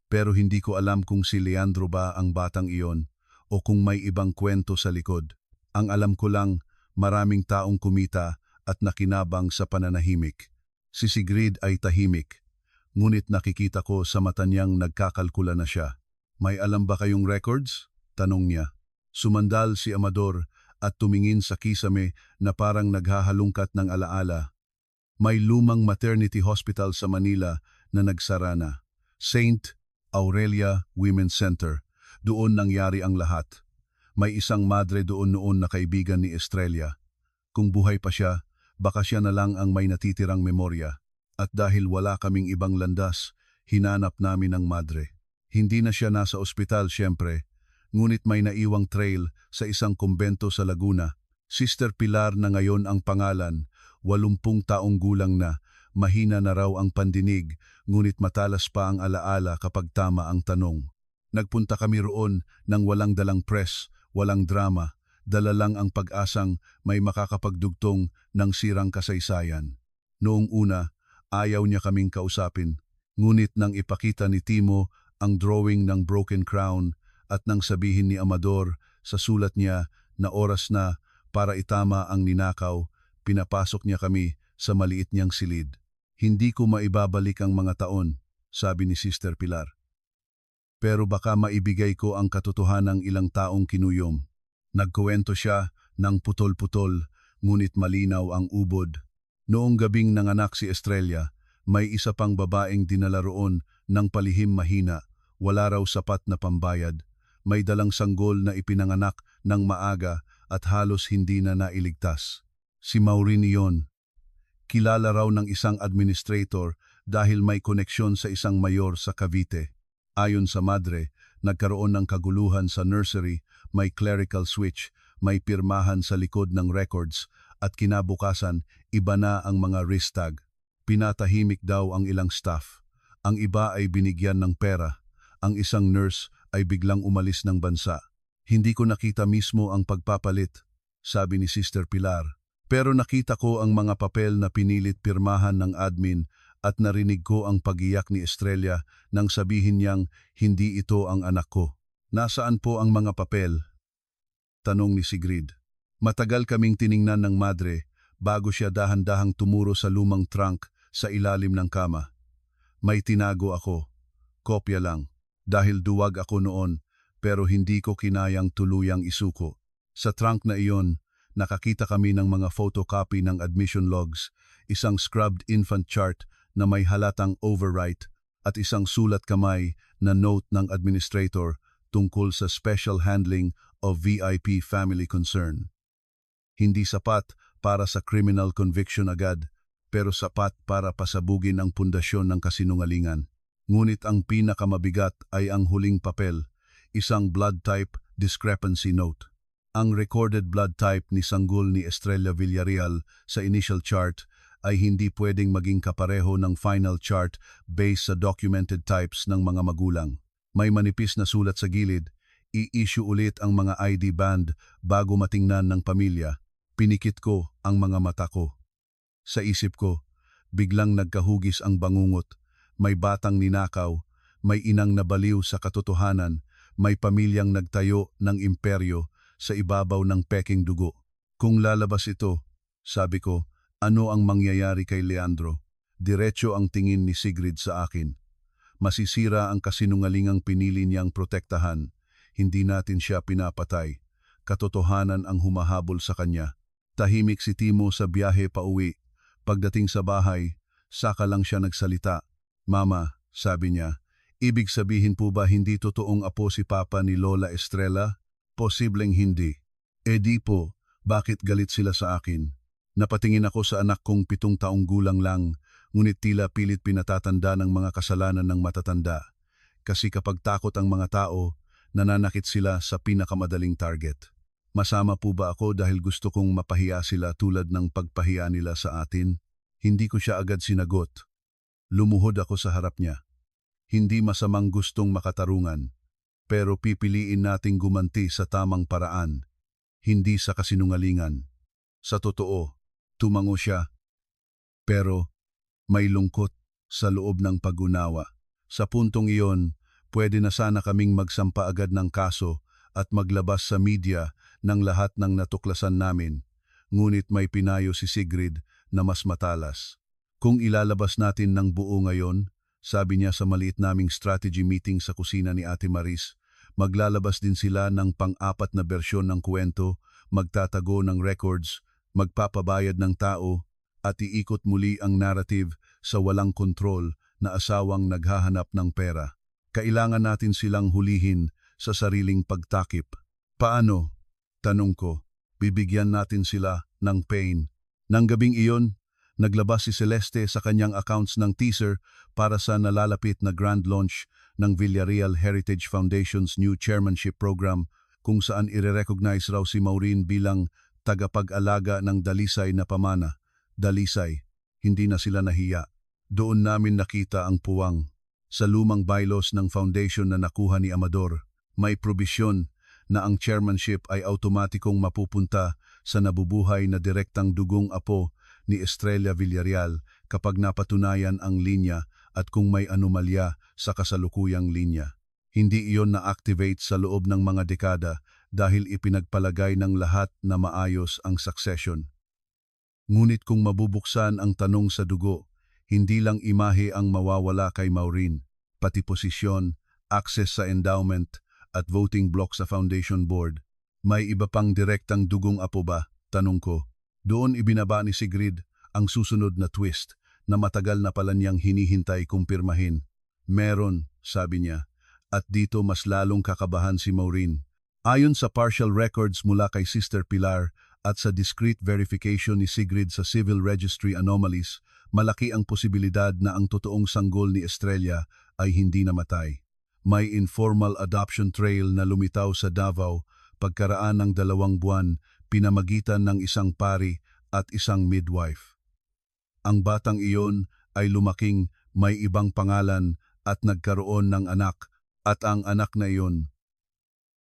Speaker 1: Pero hindi ko alam kung si Leandro ba ang batang iyon o kung may ibang kwento sa likod. Ang alam ko lang, maraming taong kumita at nakinabang sa pananahimik. Si Sigrid ay tahimik, ngunit nakikita ko sa mata niyang nagkakalkula na siya. May alam ba kayong records? Tanong niya. Sumandal si Amador at tumingin sa kisame na parang naghahalungkat ng alaala. May lumang maternity hospital sa Manila na nagsara na. Saint Aurelia Women's Center. Doon nangyari ang lahat. May isang madre doon noon na kaibigan ni Estrella. Kung buhay pa siya, baka siya na lang ang may natitirang memorya. At dahil wala kaming ibang landas, hinanap namin ang madre. Hindi na siya nasa ospital siyempre, ngunit may naiwang trail sa isang kumbento sa Laguna. Sister Pilar na ngayon ang pangalan, 80 taong gulang na, mahina na raw ang pandinig, ngunit matalas pa ang alaala kapag tama ang tanong. Nagpunta kami roon nang walang dalang press, walang drama, dala lang ang pag-asang may makakapagdugtong ng sirang kasaysayan. Noong una, ayaw niya kaming kausapin, ngunit nang ipakita ni Timo ang drawing ng broken crown at nang sabihin ni Amador sa sulat niya na oras na para itama ang ninakaw, pinapasok niya kami sa maliit niyang silid. Hindi ko maibabalik ang mga taon, sabi ni Sister Pilar. Pero baka maibigay ko ang katotohanang ilang taong kinuyom. Nagkuwento siya ng putol-putol, ngunit malinaw ang ubod. Noong gabing nanganak si Estrella, may isa pang babaeng dinala roon ng palihim mahina, wala raw sapat na pambayad. May dalang sanggol na ipinanganak ng maaga at halos hindi na nailigtas. Si Maureen iyon. Kilala raw ng isang administrator dahil may koneksyon sa isang mayor sa Cavite. Ayon sa madre, nagkaroon ng kaguluhan sa nursery, may clerical switch, may pirmahan sa likod ng records, at kinabukasan, iba na ang mga wrist tag. Pinatahimik daw ang ilang staff. Ang iba ay binigyan ng pera. Ang isang nurse ay biglang umalis ng bansa. Hindi ko nakita mismo ang pagpapalit, sabi ni Sister Pilar. Pero nakita ko ang mga papel na pinilit pirmahan ng admin at narinig ko ang pagiyak ni Estrella nang sabihin niyang hindi ito ang anak ko. Nasaan po ang mga papel? Tanong ni Sigrid. Matagal kaming tiningnan ng madre bago siya dahan-dahang tumuro sa lumang trunk sa ilalim ng kama. May tinago ako. Kopya lang. Dahil duwag ako noon, pero hindi ko kinayang tuluyang isuko. Sa trunk na iyon, nakakita kami ng mga photocopy ng admission logs, isang scrubbed infant chart na may halatang overwrite at isang sulat kamay na note ng administrator tungkol sa special handling of VIP family concern. Hindi sapat para sa criminal conviction agad, pero sapat para pasabugin ang pundasyon ng kasinungalingan. Ngunit ang pinakamabigat ay ang huling papel, isang blood type discrepancy note. Ang recorded blood type ni sanggol ni Estrella Villarreal sa initial chart ay hindi pwedeng maging kapareho ng final chart based sa documented types ng mga magulang. May manipis na sulat sa gilid, i-issue ulit ang mga ID band bago matingnan ng pamilya. Pinikit ko ang mga mata ko. Sa isip ko, biglang nagkahugis ang bangungot. May batang ninakaw, may inang nabaliw sa katotohanan, may pamilyang nagtayo ng imperyo sa ibabaw ng peking dugo. Kung lalabas ito, sabi ko, ano ang mangyayari kay Leandro? Diretso ang tingin ni Sigrid sa akin. Masisira ang kasinungalingang pinili niyang protektahan. Hindi natin siya pinapatay. Katotohanan ang humahabol sa kanya. Tahimik si Timo sa biyahe pauwi. Pagdating sa bahay, saka lang siya nagsalita. Mama, sabi niya, ibig sabihin po ba hindi totoong apo si Papa ni Lola Estrella? Posibleng hindi. E di po, bakit galit sila sa akin? Napatingin ako sa anak kong 7 taong gulang lang, ngunit tila pilit pinatatanda ng mga kasalanan ng matatanda. Kasi kapag takot ang mga tao, nananakit sila sa pinakamadaling target. Masama po ba ako dahil gusto kong mapahiya sila tulad ng pagpahiya nila sa atin? Hindi ko siya agad sinagot. Lumuhod ako sa harap niya. Hindi masamang gustong makatarungan, pero pipiliin nating gumanti sa tamang paraan, hindi sa kasinungalingan. Sa totoo, tumango siya, pero may lungkot sa loob ng pag-unawa. Sa puntong iyon, pwede na sana kaming magsampa agad ng kaso at maglabas sa media ng lahat ng natuklasan namin. Ngunit may pinayo si Sigrid na mas matalas. Kung ilalabas natin ng buo ngayon, sabi niya sa maliit naming strategy meeting sa kusina ni Ate Maris, maglalabas din sila ng pang-apat na bersyon ng kwento, magtatago ng records, magpapabayad ng tao, at iikot muli ang narrative sa walang kontrol na asawang naghahanap ng pera. Kailangan natin silang hulihin sa sariling pagtakip. Paano? Tanong ko. Bibigyan natin sila ng pain. Nang gabing iyon, naglabas si Celeste sa kanyang accounts ng teaser para sa nalalapit na grand launch ng Villarreal Heritage Foundation's new chairmanship program kung saan ire-recognize raw si Maureen bilang tagapag-alaga ng dalisay na pamana. Dalisay, hindi na sila nahiya. Doon namin nakita ang puwang. Sa lumang bylaws ng foundation na nakuha ni Amador, may probisyon na ang chairmanship ay automatikong mapupunta sa nabubuhay na direktang dugong apo ni Estrella Villarreal kapag napatunayan ang linya at kung may anomalya sa kasalukuyang linya. Hindi iyon na-activate sa loob ng mga dekada dahil ipinagpalagay ng lahat na maayos ang succession. Ngunit kung mabubuksan ang tanong sa dugo, hindi lang imahe ang mawawala kay Maureen, pati posisyon, access sa endowment at voting block sa foundation board. May iba pang direktang dugong apo ba? Tanong ko. Doon ibinaba ni Sigrid ang susunod na twist na matagal na pala niyang hinihintay kumpirmahin. Meron, sabi niya, at dito mas lalong kakabahan si Maureen. Ayon sa partial records mula kay Sister Pilar at sa discrete verification ni Sigrid sa Civil Registry Anomalies, malaki ang posibilidad na ang totoong sanggol ni Estrella ay hindi namatay. May informal adoption trail na lumitaw sa Davao pagkaraan ng 2 buwan, pinamagitan ng isang pari at isang midwife. Ang batang iyon ay lumaking may ibang pangalan at nagkaroon ng anak, at ang anak na iyon,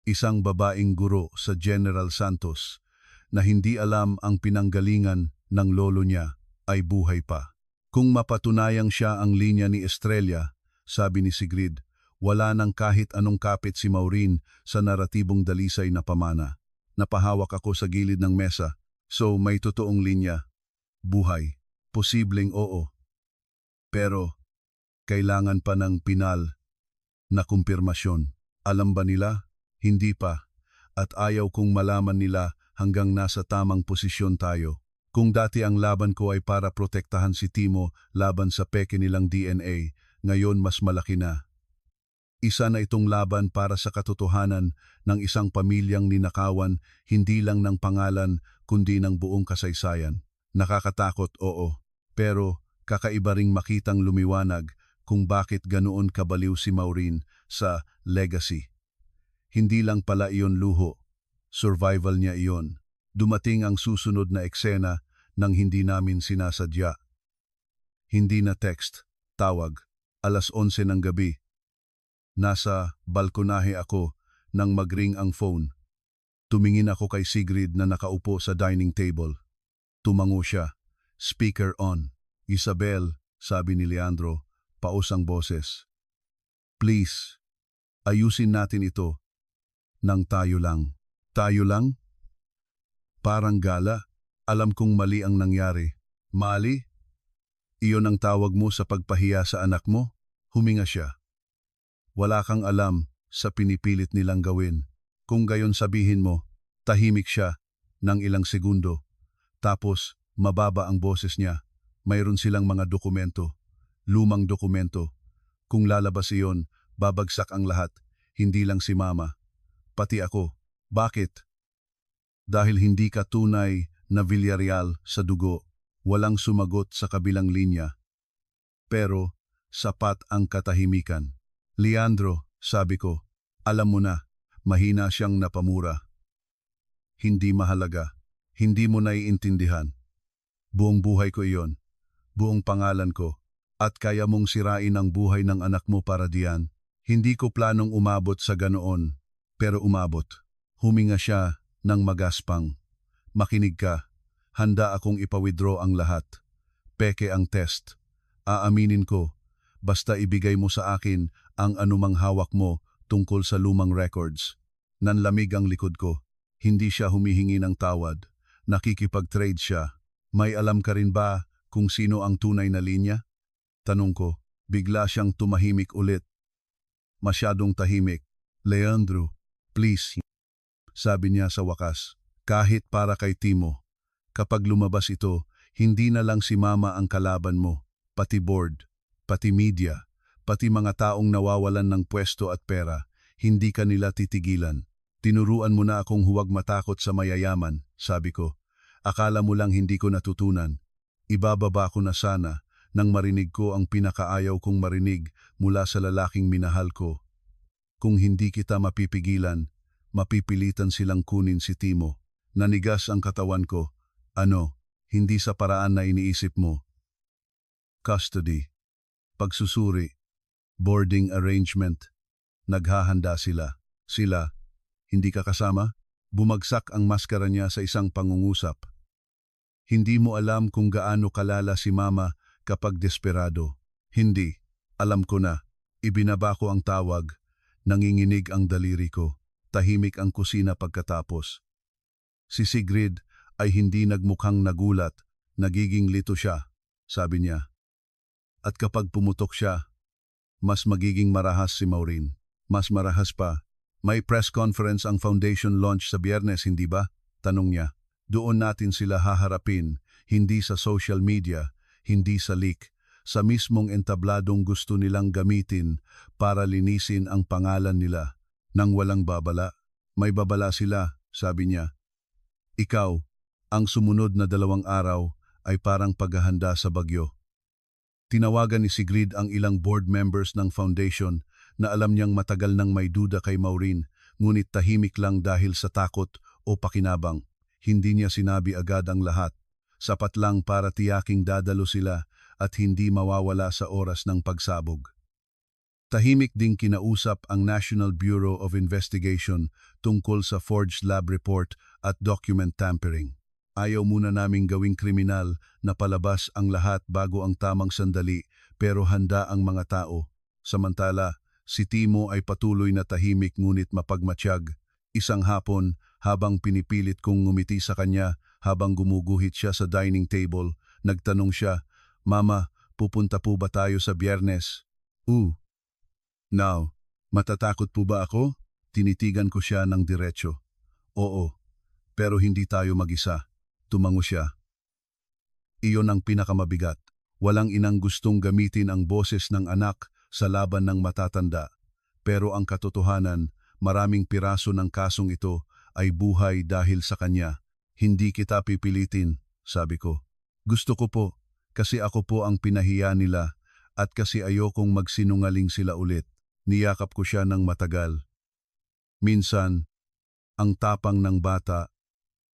Speaker 1: isang babaeng guro sa General Santos, na hindi alam ang pinanggalingan ng lolo niya, ay buhay pa. Kung mapatunayang siya ang linya ni Estrella, sabi ni Sigrid, wala nang kahit anong kapit si Maureen sa naratibong dalisay na pamana. Napahawak ako sa gilid ng mesa, so may totoong linya. Buhay. Posibleng oo. Pero, kailangan pa ng pinal na kumpirmasyon. Alam ba nila? Hindi pa. At ayaw kong malaman nila hanggang nasa tamang posisyon tayo. Kung dati ang laban ko ay para protektahan si Timo laban sa peke nilang DNA, ngayon mas malaki na. Isa na itong laban para sa katotohanan ng isang pamilyang ninakawan, hindi lang ng pangalan kundi ng buong kasaysayan. Nakakatakot, oo. Pero kakaiba ring makitang lumiwanag kung bakit ganoon kabaliw si Maureen sa legacy. Hindi lang pala iyon luho. Survival niya iyon. Dumating ang susunod na eksena nang hindi namin sinasadya. Hindi na text, tawag, 11:00 ng gabi. Nasa balkonahe ako nang magring ang phone. Tumingin ako kay Sigrid na nakaupo sa dining table. Tumango siya. Speaker on. Isabel, sabi ni Leandro, paus ang boses. Please, ayusin natin ito. Nang tayo lang. Tayo lang? Parang gala. Alam kong mali ang nangyari. Mali? Iyon ang tawag mo sa pagpahiya sa anak mo? Huminga siya. Wala kang alam sa pinipilit nilang gawin. Kung gayon sabihin mo, tahimik siya ng ilang segundo. Tapos, mababa ang boses niya. Mayroon silang mga dokumento. lumang dokumento. Kung lalabas iyon, babagsak ang lahat, hindi lang si Mama, pati ako. Bakit? Dahil hindi ka tunay na Villarreal sa dugo, walang sumagot sa kabilang linya. Pero sapat ang katahimikan. Leandro, sabi ko, alam mo na, mahina siyang napamura. Hindi mahalaga, hindi mo naiintindihan. Buong buhay ko iyon, buong pangalan ko, at kaya mong sirain ang buhay ng anak mo para diyan. Hindi ko planong umabot sa ganoon, pero umabot. Huminga siya ng magaspang. Makinig ka, handa akong ipa-withdraw ang lahat. Peke ang test. Aaminin ko, basta ibigay mo sa akin ang anumang hawak mo tungkol sa lumang records. Nanlamig ang likod ko. Hindi siya humihingi ng tawad. Nakikipag-trade siya. May alam ka rin ba kung sino ang tunay na linya? Tanong ko, bigla siyang tumahimik ulit. Masyadong tahimik. Leandro, please. Sabi niya sa wakas, kahit para kay Timo. Kapag lumabas ito, hindi na lang si Mama ang kalaban mo, pati board, pati media, pati mga taong nawawalan ng pwesto at pera, hindi ka nila titigilan. Tinuruan mo na akong huwag matakot sa mayayaman, sabi ko. Akala mo lang hindi ko natutunan. Ibababa ko na sana nang marinig ko ang pinakaayaw kong marinig mula sa lalaking minahal ko. Kung hindi kita mapipigilan, mapipilitan silang kunin si Timo. Nanigas ang katawan ko. Ano, hindi sa paraan na iniisip mo. Custody, pagsusuri, boarding arrangement. Naghahanda sila. Sila, hindi ka kasama? Bumagsak ang maskara niya sa isang pangungusap. Hindi mo alam kung gaano kalala si Mama kapag desperado. Hindi, alam ko na. Ibinaba ko ang tawag. Nanginginig ang daliri ko. Tahimik ang kusina pagkatapos. Si Sigrid ay hindi nagmukhang nagulat. Nagiging lito siya, sabi niya. At kapag pumutok siya, mas magiging marahas si Maureen. Mas marahas pa. May press conference ang foundation launch sa Biyernes, hindi ba? Tanong niya. Doon natin sila haharapin, hindi sa social media, hindi sa leak, sa mismong entabladong gusto nilang gamitin para linisin ang pangalan nila. Nang walang babala. May babala sila, sabi niya. Ikaw, ang sumunod na 2 araw ay parang paghahanda sa bagyo. Tinawagan ni Sigrid ang ilang board members ng foundation na alam niyang matagal nang may duda kay Maureen, ngunit tahimik lang dahil sa takot o pakinabang. Hindi niya sinabi agad ang lahat. Sapat lang para tiyaking dadalo sila at hindi mawawala sa oras ng pagsabog. Tahimik ding kinausap ang National Bureau of Investigation tungkol sa forged lab report at document tampering. Ayaw muna naming gawing kriminal na palabas ang lahat bago ang tamang sandali, pero handa ang mga tao. Samantala, si Timo ay patuloy na tahimik ngunit mapagmatsyag. Isang hapon, habang pinipilit kong ngumiti sa kanya, habang gumuguhit siya sa dining table, nagtanong siya, Mama, pupunta po ba tayo sa Biyernes? Now, matatakot po ba ako? Tinitigan ko siya ng diretso. Oo, pero hindi tayo mag-isa. Tumango siya. Iyon ang pinakamabigat. Walang inang gustong gamitin ang boses ng anak sa laban ng matatanda. Pero ang katotohanan, maraming piraso ng kasong ito ay buhay dahil sa kanya. Hindi kita pipilitin, sabi ko. Gusto ko po, kasi ako po ang pinahiya nila at kasi ayokong magsinungaling sila ulit. Niyakap ko siya ng matagal. Minsan, ang tapang ng bata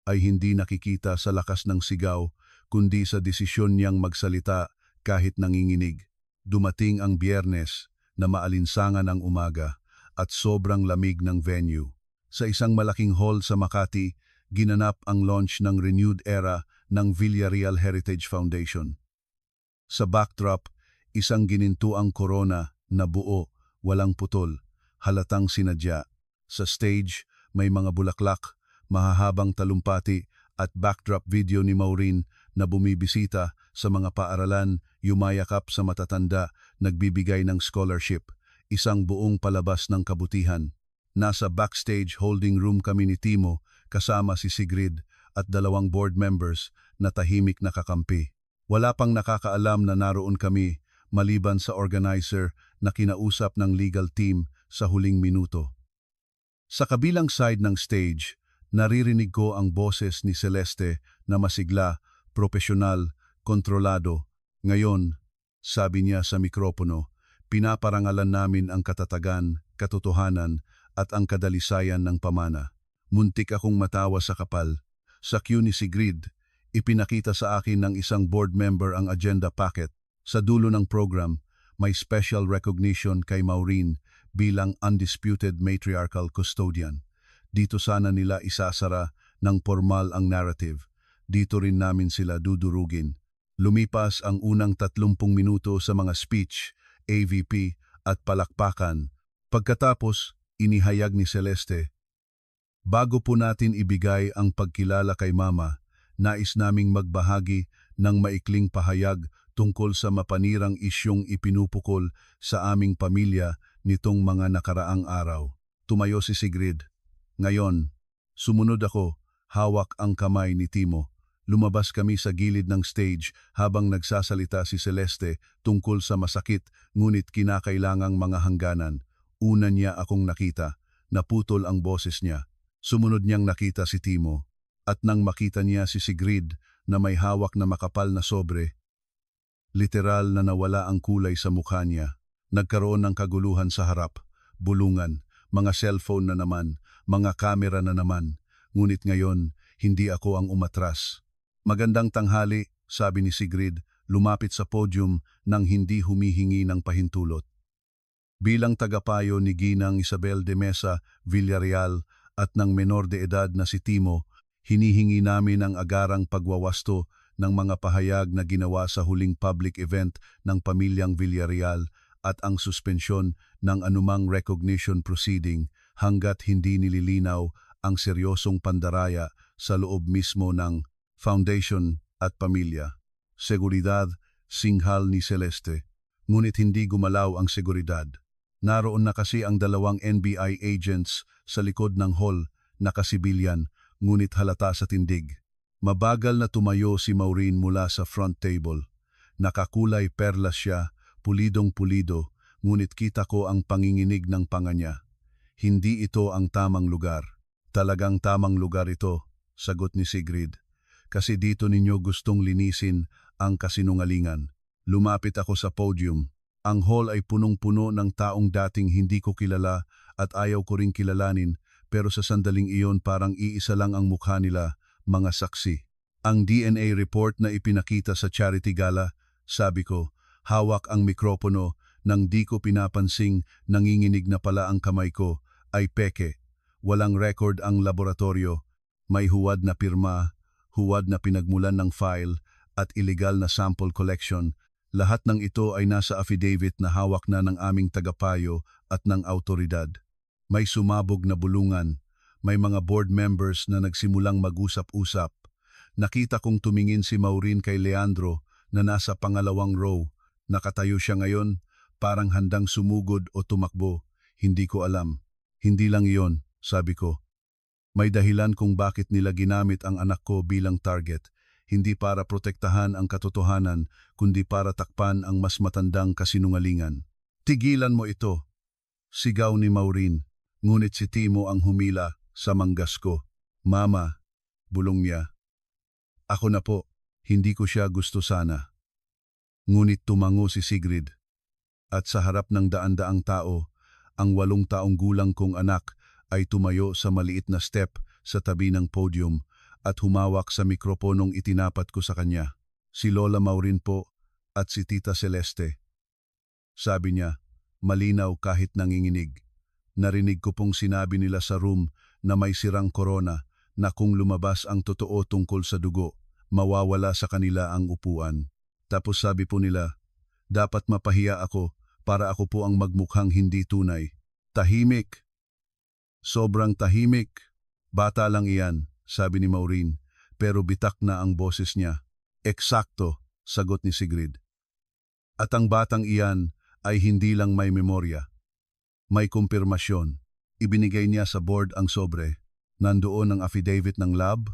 Speaker 1: ay hindi nakikita sa lakas ng sigaw, kundi sa desisyon niyang magsalita kahit nanginginig. Dumating ang Biyernes na maalinsangan ang umaga at sobrang lamig ng venue. Sa isang malaking hall sa Makati, ginanap ang launch ng renewed era ng Villarreal Heritage Foundation. Sa backdrop, isang ginintuang korona na buo, walang putol, halatang sinadya. Sa stage, may mga bulaklak, mahahabang talumpati at backdrop video ni Maureen na bumibisita sa mga paaralan, yumayakap sa matatanda, nagbibigay ng scholarship, isang buong palabas ng kabutihan. Nasa backstage holding room kami ni Timo kasama si Sigrid at 2 board members na tahimik na kakampi. Wala pang nakakaalam na naroon kami, maliban sa organizer na kinausap ng legal team sa huling minuto. Sa kabilang side ng stage, naririnig ko ang boses ni Celeste na masigla, profesional, kontrolado. Ngayon, sabi niya sa mikropono, pinaparangalan namin ang katatagan, katotohanan at ang kadalisayan ng pamana. Muntik akong matawa sa kapal. Sa cue ni Sigrid, ipinakita sa akin ng isang board member ang agenda packet. Sa dulo ng program, may special recognition kay Maureen bilang undisputed matriarchal custodian. Dito sana nila isasara ng formal ang narrative. Dito rin namin sila dudurugin. Lumipas ang unang 30 minuto sa mga speech, AVP at palakpakan. Pagkatapos, inihayag ni Celeste, bago po natin ibigay ang pagkilala kay Mama, nais naming magbahagi ng maikling pahayag tungkol sa mapanirang isyong ipinupukol sa aming pamilya nitong mga nakaraang araw. Tumayo si Sigrid. Ngayon, sumunod ako, hawak ang kamay ni Timo. Lumabas kami sa gilid ng stage habang nagsasalita si Celeste tungkol sa masakit ngunit kinakailangang mga hangganan. Una niya akong nakita, naputol ang boses niya. Sumunod niyang nakita si Timo. At nang makita niya si Sigrid na may hawak na makapal na sobre, literal na nawala ang kulay sa mukha niya. Nagkaroon ng kaguluhan sa harap, bulungan, mga cellphone na naman, mga kamera na naman. Ngunit ngayon, hindi ako ang umatras. Magandang tanghali, sabi ni Sigrid, lumapit sa podium nang hindi humihingi ng pahintulot. Bilang tagapayo ni Ginang Isabel de Mesa Villarreal at ng menor de edad na si Timo, hinihingi namin ang agarang pagwawasto ng mga pahayag na ginawa sa huling public event ng pamilyang Villarreal at ang suspensyon ng anumang recognition proceeding hanggat hindi nililinaw ang seryosong pandaraya sa loob mismo ng Foundation at pamilya. Seguridad, singhal ni Celeste. Ngunit hindi gumalaw ang seguridad. Naroon na kasi ang 2 NBI agents sa likod ng hall, nakasibilyan, ngunit halata sa tindig. Mabagal na tumayo si Maureen mula sa front table. Nakakulay perlas siya, pulidong-pulido, ngunit kita ko ang panginginig ng panga niya. Hindi ito ang tamang lugar. Talagang tamang lugar ito, sagot ni Sigrid. Kasi dito ninyo gustong linisin ang kasinungalingan. Lumapit ako sa podium. Ang hall ay punong-puno ng taong dating hindi ko kilala at ayaw ko ring kilalanin, pero sa sandaling iyon parang iisa lang ang mukha nila, mga saksi. Ang DNA report na ipinakita sa charity gala, sabi ko, hawak ang mikropono nang di ko pinapansing nanginginig na pala ang kamay ko, ay peke. Walang record ang laboratorio, may huwad na pirma, huwad na pinagmulan ng file at illegal na sample collection. Lahat ng ito ay nasa affidavit na hawak na ng aming tagapayo at ng autoridad. May sumabog na bulungan, may mga board members na nagsimulang mag-usap-usap. Nakita kong tumingin si Maureen kay Leandro na nasa pangalawang row. Nakatayo siya ngayon, parang handang sumugod o tumakbo. Hindi ko alam. Hindi lang iyon, sabi ko. May dahilan kung bakit nila ginamit ang anak ko bilang target. Hindi para protektahan ang katotohanan, kundi para takpan ang mas matandang kasinungalingan. Tigilan mo ito, sigaw ni Maureen, ngunit si Timo ang humila sa manggas ko. Mama, bulong niya. Ako na po, hindi ko siya gusto sana. Ngunit tumango si Sigrid. At sa harap ng daan-daang tao, ang 8 taong gulang kong anak ay tumayo sa maliit na step sa tabi ng podium at humawak sa mikroponong itinapat ko sa kanya. Si Lola Maureen po at si Tita Celeste. Sabi niya, malinaw kahit nanginginig. Narinig ko pong sinabi nila sa room na may sirang korona na kung lumabas ang totoo tungkol sa dugo, mawawala sa kanila ang upuan. Tapos sabi po nila, dapat mapahiya ako para ako po ang magmukhang hindi tunay. Tahimik. Sobrang tahimik. Bata lang iyan, sabi ni Maureen, pero bitak na ang boses niya. Eksakto, sagot ni Sigrid. At ang batang iyan ay hindi lang may memorya. May kumpirmasyon. Ibinigay niya sa board ang sobre. Nandoon ang affidavit ng lab,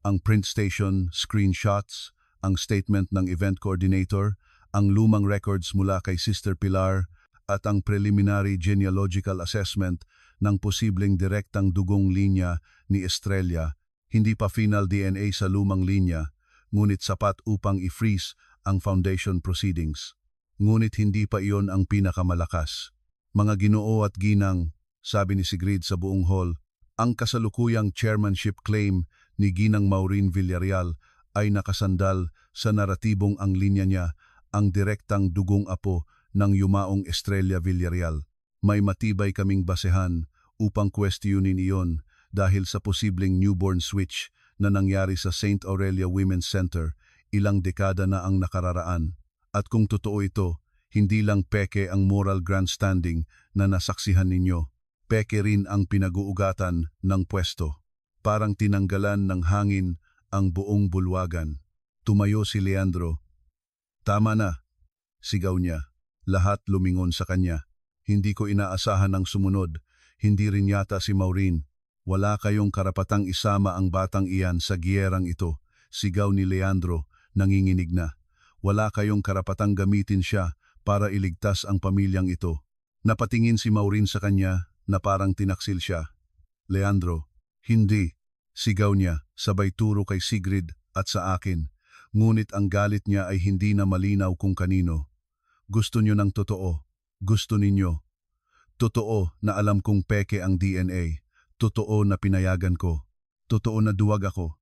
Speaker 1: ang print station screenshots, ang statement ng event coordinator, ang lumang records mula kay Sister Pilar at ang preliminary genealogical assessment ng posibleng direktang dugong linya ni Estrella. Hindi pa final DNA sa lumang linya, ngunit sapat upang i-freeze ang foundation proceedings. Ngunit hindi pa iyon ang pinakamalakas. Mga Ginoo at Ginang, sabi ni Sigrid sa buong hall, ang kasalukuyang chairmanship claim ni Ginang Maureen Villarreal ay nakasandal sa naratibong ang linya niya ang direktang dugong apo ng yumaong Estrella Villarreal. May matibay kaming basehan upang questionin iyon dahil sa posibleng newborn switch na nangyari sa St. Aurelia Women's Center ilang dekada na ang nakararaan. At kung totoo ito, hindi lang peke ang moral grandstanding na nasaksihan ninyo, peke rin ang pinag-uugatan ng pwesto. Parang tinanggalan ng hangin ang buong bulwagan. Tumayo si Leandro. Tama na, sigaw niya. Lahat lumingon sa kanya. Hindi ko inaasahan ang sumunod. Hindi rin yata si Maureen. Wala kayong karapatang isama ang batang iyan sa giyerang ito. Sigaw ni Leandro, nanginginig na. Wala kayong karapatang gamitin siya para iligtas ang pamilyang ito. Napatingin si Maureen sa kanya na parang tinaksil siya. Leandro, hindi. Sigaw niya, sabay turo kay Sigrid at sa akin. Ngunit ang galit niya ay hindi na malinaw kung kanino. Gusto niyo ng totoo. Gusto ninyo. Totoo na alam kong peke ang DNA. Totoo na pinayagan ko. Totoo na duwag ako.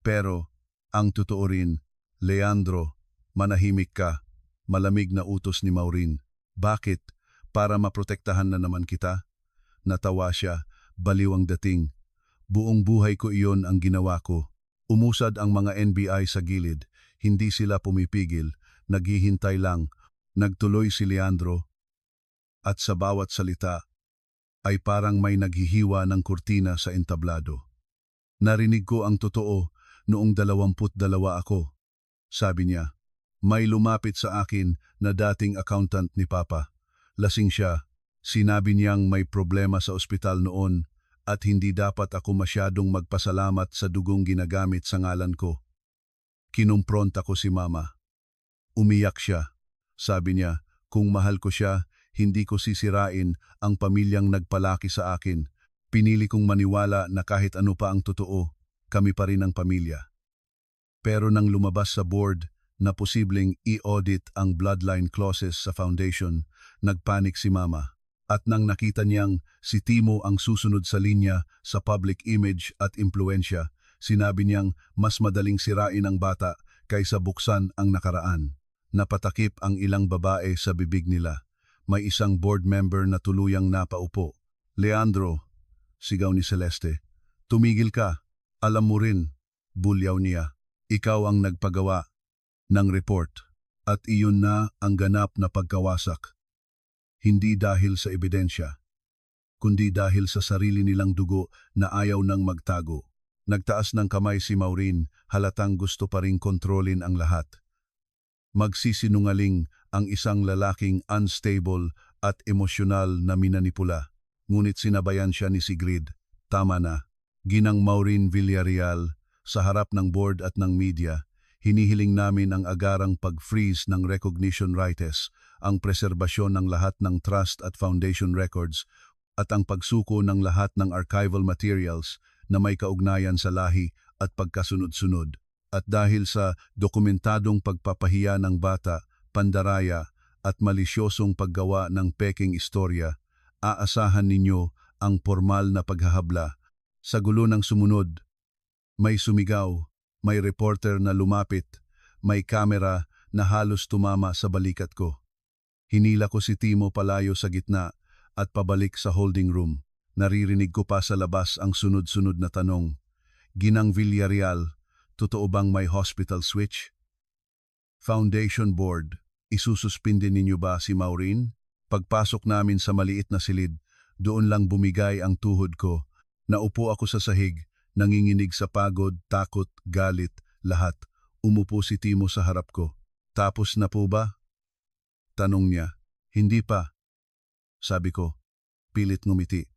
Speaker 1: Pero, ang totoo rin, Leandro, manahimik ka. Malamig na utos ni Maureen. Bakit? Para maprotektahan na naman kita? Natawa siya, baliw ang dating. Buong buhay ko iyon ang ginawa ko. Umusad ang mga NBI sa gilid. Hindi sila pumipigil. Naghihintay lang. Nagtuloy si Leandro. At sa bawat salita, ay parang may naghihiwa ng kurtina sa entablado. Narinig ko ang totoo noong 22 ako. Sabi niya, may lumapit sa akin na dating accountant ni Papa. Lasing siya. Sinabi niyang may problema sa ospital noon at hindi dapat ako masyadong magpasalamat sa dugong ginagamit sa ngalan ko. Kinumpronta ko si Mama. Umiyak siya. Sabi niya, kung mahal ko siya, hindi ko sisirain ang pamilyang nagpalaki sa akin. Pinili kong maniwala na kahit ano pa ang totoo, kami pa rin ang pamilya. Pero nang lumabas sa board na posibleng i-audit ang bloodline clauses sa foundation, nagpanik si Mama. At nang nakita niyang si Timo ang susunod sa linya sa public image at impluensya, sinabi niyang mas madaling sirain ang bata kaysa buksan ang nakaraan. Napatakip ang ilang babae sa bibig nila. May isang board member na tuluyang napaupo. Leandro, sigaw ni Celeste, tumigil ka. Alam mo rin, bulyaw niya, ikaw ang nagpagawa ng report at iyon na ang ganap na pagkawasak. Hindi dahil sa ebidensya, kundi dahil sa sarili nilang dugo na ayaw nang magtago. Nagtaas ng kamay si Maureen, halatang gusto pa ring kontrolin ang lahat. Magsisinungaling ang isang lalaking unstable at emosyonal na minanipula. Ngunit sinabayan siya ni Sigrid. Tama na. Ginang Maureen Villarreal, sa harap ng board at ng media, hinihiling namin ang agarang pag-freeze ng recognition rights, ang preserbasyon ng lahat ng trust at foundation records, at ang pagsuko ng lahat ng archival materials na may kaugnayan sa lahi at pagkasunod-sunod. At dahil sa dokumentadong pagpapahiya ng bata, pandaraya at malisyosong paggawa ng peking istorya, aasahan ninyo ang formal na paghahabla. Sa gulo ng sumunod, may sumigaw, may reporter na lumapit, may kamera na halos tumama sa balikat ko. Hinila ko si Timo palayo sa gitna at pabalik sa holding room. Naririnig ko pa sa labas ang sunod-sunod na tanong. Ginang Villarreal, totoo bang may hospital switch? Foundation Board, isususpinde ninyo ba si Maureen? Pagpasok namin sa maliit na silid, doon lang bumigay ang tuhod ko. Naupo ako sa sahig, nanginginig sa pagod, takot, galit, lahat. Umupo si Timo sa harap ko. Tapos na po ba? Tanong niya. Hindi pa. Sabi ko, pilit ngumiti.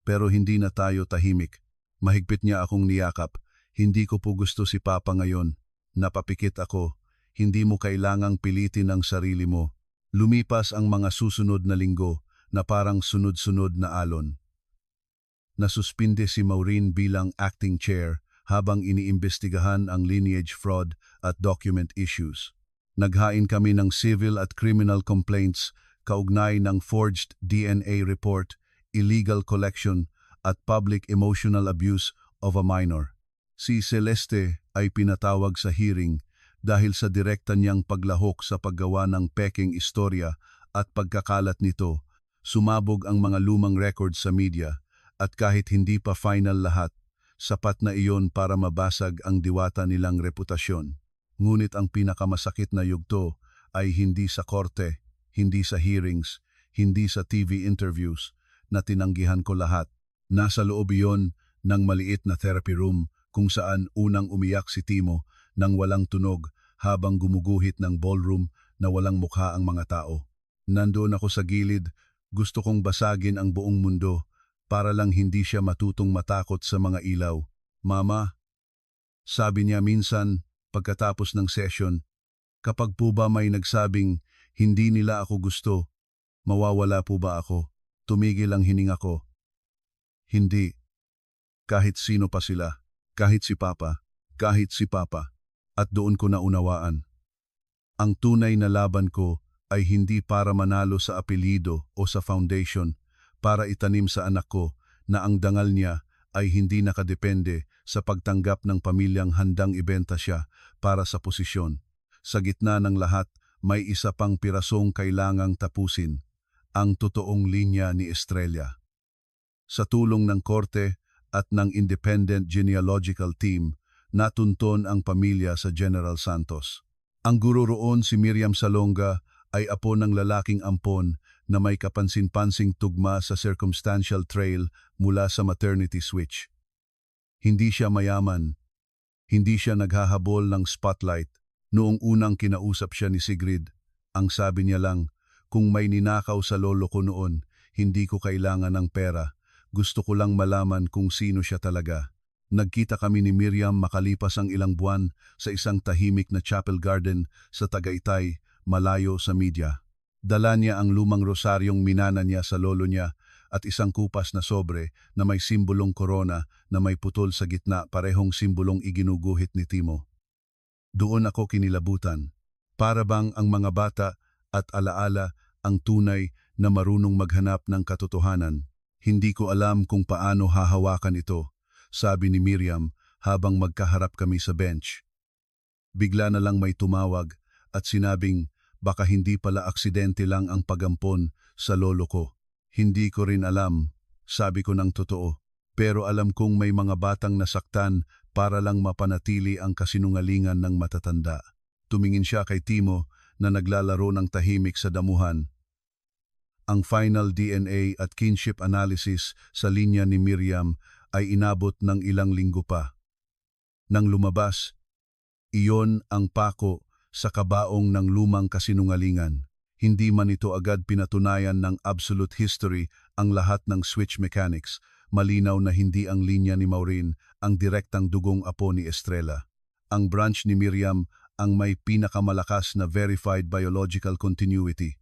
Speaker 1: Pero hindi na tayo tahimik. Mahigpit niya akong niyakap. Hindi ko po gusto si Papa ngayon. Napapikit ako. hindi mo kailangang pilitin ang sarili mo. Lumipas ang mga susunod na linggo na parang sunod-sunod na alon. Nasuspinde si Maureen bilang acting chair habang iniimbestigahan ang lineage fraud at document issues. Naghain kami ng civil at criminal complaints kaugnay ng forged DNA report, illegal collection at public emotional abuse of a minor. Si Celeste ay pinatawag sa hearing dahil sa direkta niyang paglahok sa paggawa ng peking istorya at pagkakalat nito. Sumabog ang mga lumang records sa media at kahit hindi pa final lahat, sapat na iyon para mabasag ang diwata nilang reputasyon. Ngunit ang pinakamasakit na yugto ay hindi sa korte, hindi sa hearings, hindi sa TV interviews na tinanggihan ko lahat. Nasa loob iyon ng maliit na therapy room kung saan unang umiyak si Timo nang walang tunog habang gumuguhit ng ballroom na walang mukha ang mga tao. Nandoon ako sa gilid, gusto kong basagin ang buong mundo para lang hindi siya matutong matakot sa mga ilaw. Mama, sabi niya minsan pagkatapos ng session, kapag po ba may nagsabing hindi nila ako gusto, mawawala po ba ako? Tumigil ang hininga ko. Hindi. Kahit sino pa sila, kahit si Papa, at doon ko naunawaan. Ang tunay na laban ko ay hindi para manalo sa apelyido o sa foundation, para itanim sa anak ko na ang dangal niya ay hindi nakadepende sa pagtanggap ng pamilyang handang ibenta siya para sa posisyon. Sa gitna ng lahat, may isa pang pirasong kailangang tapusin, ang totoong linya ni Estrella. Sa tulong ng korte at ng independent genealogical team, natunton ang pamilya sa General Santos. Ang guro roon si Miriam Salonga ay apo ng lalaking ampon na may kapansin-pansing tugma sa circumstantial trail mula sa maternity switch. Hindi siya mayaman, hindi siya naghahabol ng spotlight. Noong unang kinausap siya ni Sigrid, ang sabi niya lang, kung may ninakaw sa lolo ko noon, hindi ko kailangan ng pera. Gusto ko lang malaman kung sino siya talaga. Nagkita kami ni Miriam makalipas ang ilang buwan sa isang tahimik na chapel garden sa Tagaytay, malayo sa media. Dala niya ang lumang rosaryong minana niya sa lolo niya at isang kupas na sobre na may simbolong korona na may putol sa gitna, parehong simbolong iginuguhit ni Timo. Doon ako kinilabutan. Para bang ang mga bata at alaala ang tunay na marunong maghanap ng katotohanan. Hindi ko alam kung paano hahawakan ito, sabi ni Miriam habang magkaharap kami sa bench. Bigla na lang may tumawag at sinabing baka hindi pala aksidente lang ang pagampon sa lolo ko. Hindi ko rin alam, sabi ko ng totoo, pero alam kong may mga batang nasaktan para lang mapanatili ang kasinungalingan ng matatanda. Tumingin siya kay Timo na naglalaro ng tahimik sa damuhan. Ang final DNA at kinship analysis sa linya ni Miriam ay inabot ng ilang linggo pa. Nang lumabas, iyon ang pako sa kabaong ng lumang kasinungalingan. Hindi man ito agad pinatunayan ng absolute history ang lahat ng switch mechanics. Malinaw na hindi ang linya ni Maureen ang direktang dugong apo ni Estrella. Ang branch ni Miriam ang may pinakamalakas na verified biological continuity.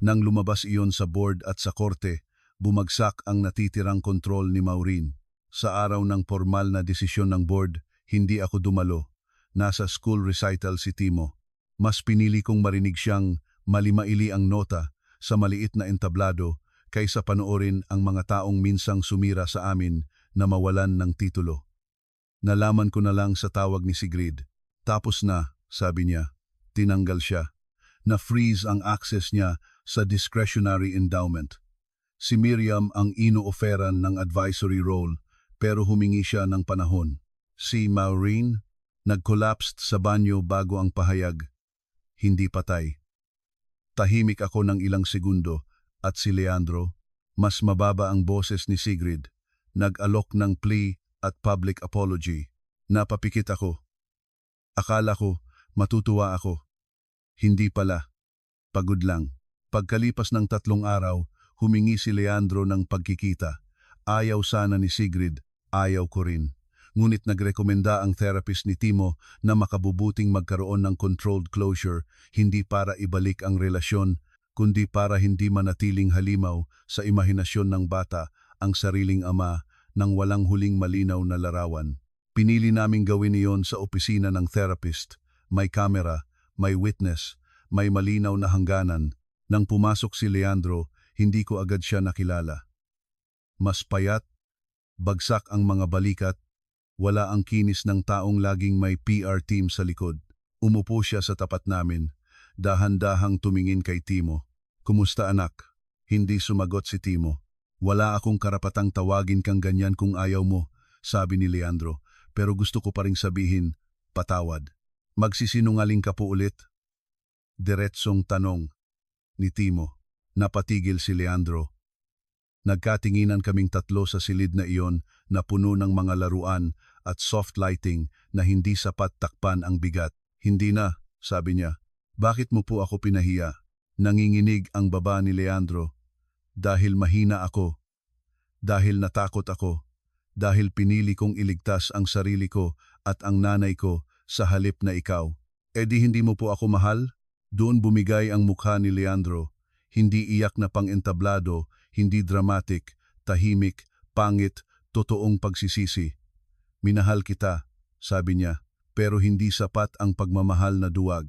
Speaker 1: Nang lumabas iyon sa board at sa korte, bumagsak ang natitirang kontrol ni Maureen. Sa araw ng formal na desisyon ng board, hindi ako dumalo. Nasa school recital si Timo. Mas pinili kong marinig siyang malimaili ang nota sa maliit na entablado kaysa panoorin ang mga taong minsang sumira sa amin na mawalan ng titulo. Nalaman ko na lang sa tawag ni Sigrid. Tapos na, sabi niya. Tinanggal siya. Na-freeze ang access niya sa discretionary endowment. Si Miriam ang ino-offeran ng advisory role pero humingi siya ng panahon. Si Maureen nag-collapsed sa banyo bago ang pahayag. Hindi patay. Tahimik ako ng ilang segundo at si Leandro, mas mababa ang boses ni Sigrid, nag-alok ng plea at public apology. Napapikit ako. Akala ko, matutuwa ako. Hindi pala. Pagod lang. Pagkalipas ng 3 araw, humingi si Leandro ng pagkikita. Ayaw sana ni Sigrid, ayaw ko rin. ngunit nagrekomenda ang therapist ni Timo na makabubuting magkaroon ng controlled closure, hindi para ibalik ang relasyon, kundi para hindi manatiling halimaw sa imahinasyon ng bata ang sariling ama nang walang huling malinaw na larawan. Pinili naming gawin iyon sa opisina ng therapist. May kamera, may witness, may malinaw na hangganan. Nang pumasok si Leandro, hindi ko agad siya nakilala. Mas payat, bagsak ang mga balikat, wala ang kinis ng taong laging may PR team sa likod. Umupo siya sa tapat namin, dahan-dahang tumingin kay Timo. "Kumusta anak?" Hindi sumagot si Timo. "Wala akong karapatang tawagin kang ganyan kung ayaw mo," sabi ni Leandro. "Pero gusto ko pa ring sabihin, patawad." "Magsisinungaling ka po ulit?" Diretsong tanong ni Timo. Napatigil si Leandro. Nagkatinginan kaming tatlo sa silid na iyon na puno ng mga laruan at soft lighting na hindi sapat takpan ang bigat. "Hindi na," sabi niya. "Bakit mo po ako pinahiya?" Nanginginig ang baba ni Leandro. "Dahil mahina ako. Dahil natakot ako. Dahil pinili kong iligtas ang sarili ko at ang nanay ko sa halip na ikaw." "Eh di hindi mo po ako mahal?" Doon bumigay ang mukha ni Leandro. Hindi iyak na pang-entablado, hindi dramatic, tahimik, pangit, totoong pagsisisi. "Minahal kita," sabi niya, "pero hindi sapat ang pagmamahal na duwag.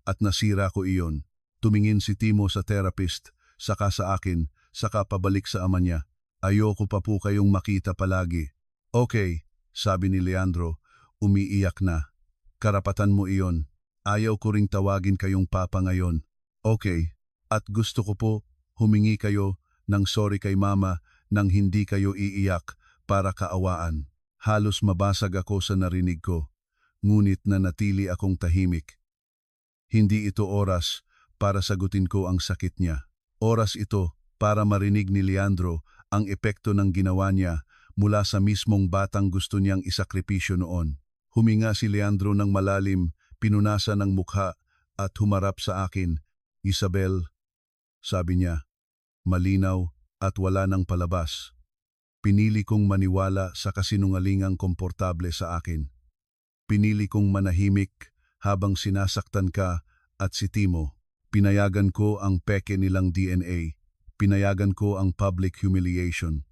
Speaker 1: At nasira ko iyon." Tumingin si Timo sa therapist, saka sa akin, saka pabalik sa ama niya. "Ayoko pa po kayong makita palagi." "Okay," sabi ni Leandro, umiiyak na. "Karapatan mo iyon. Ayaw ko ring tawagin kayong papa ngayon." "Okay. At gusto ko po humingi kayo ng sorry kay mama nang hindi kayo iiyak para kaawaan." Halos mabasag ako sa narinig ko, ngunit nanatili akong tahimik. Hindi ito oras para sagutin ko ang sakit niya. Oras ito para marinig ni Leandro ang epekto ng ginawa niya mula sa mismong batang gusto niyang isakripisyo noon. Huminga si Leandro ng malalim, pinunasan ng mukha at humarap sa akin. "Isabel," sabi niya, malinaw at wala ng palabas. "Pinili kong maniwala sa kasinungalingang komportable sa akin. Pinili kong manahimik habang sinasaktan ka at si Timo. Pinayagan ko ang peke nilang DNA. Pinayagan ko ang public humiliation.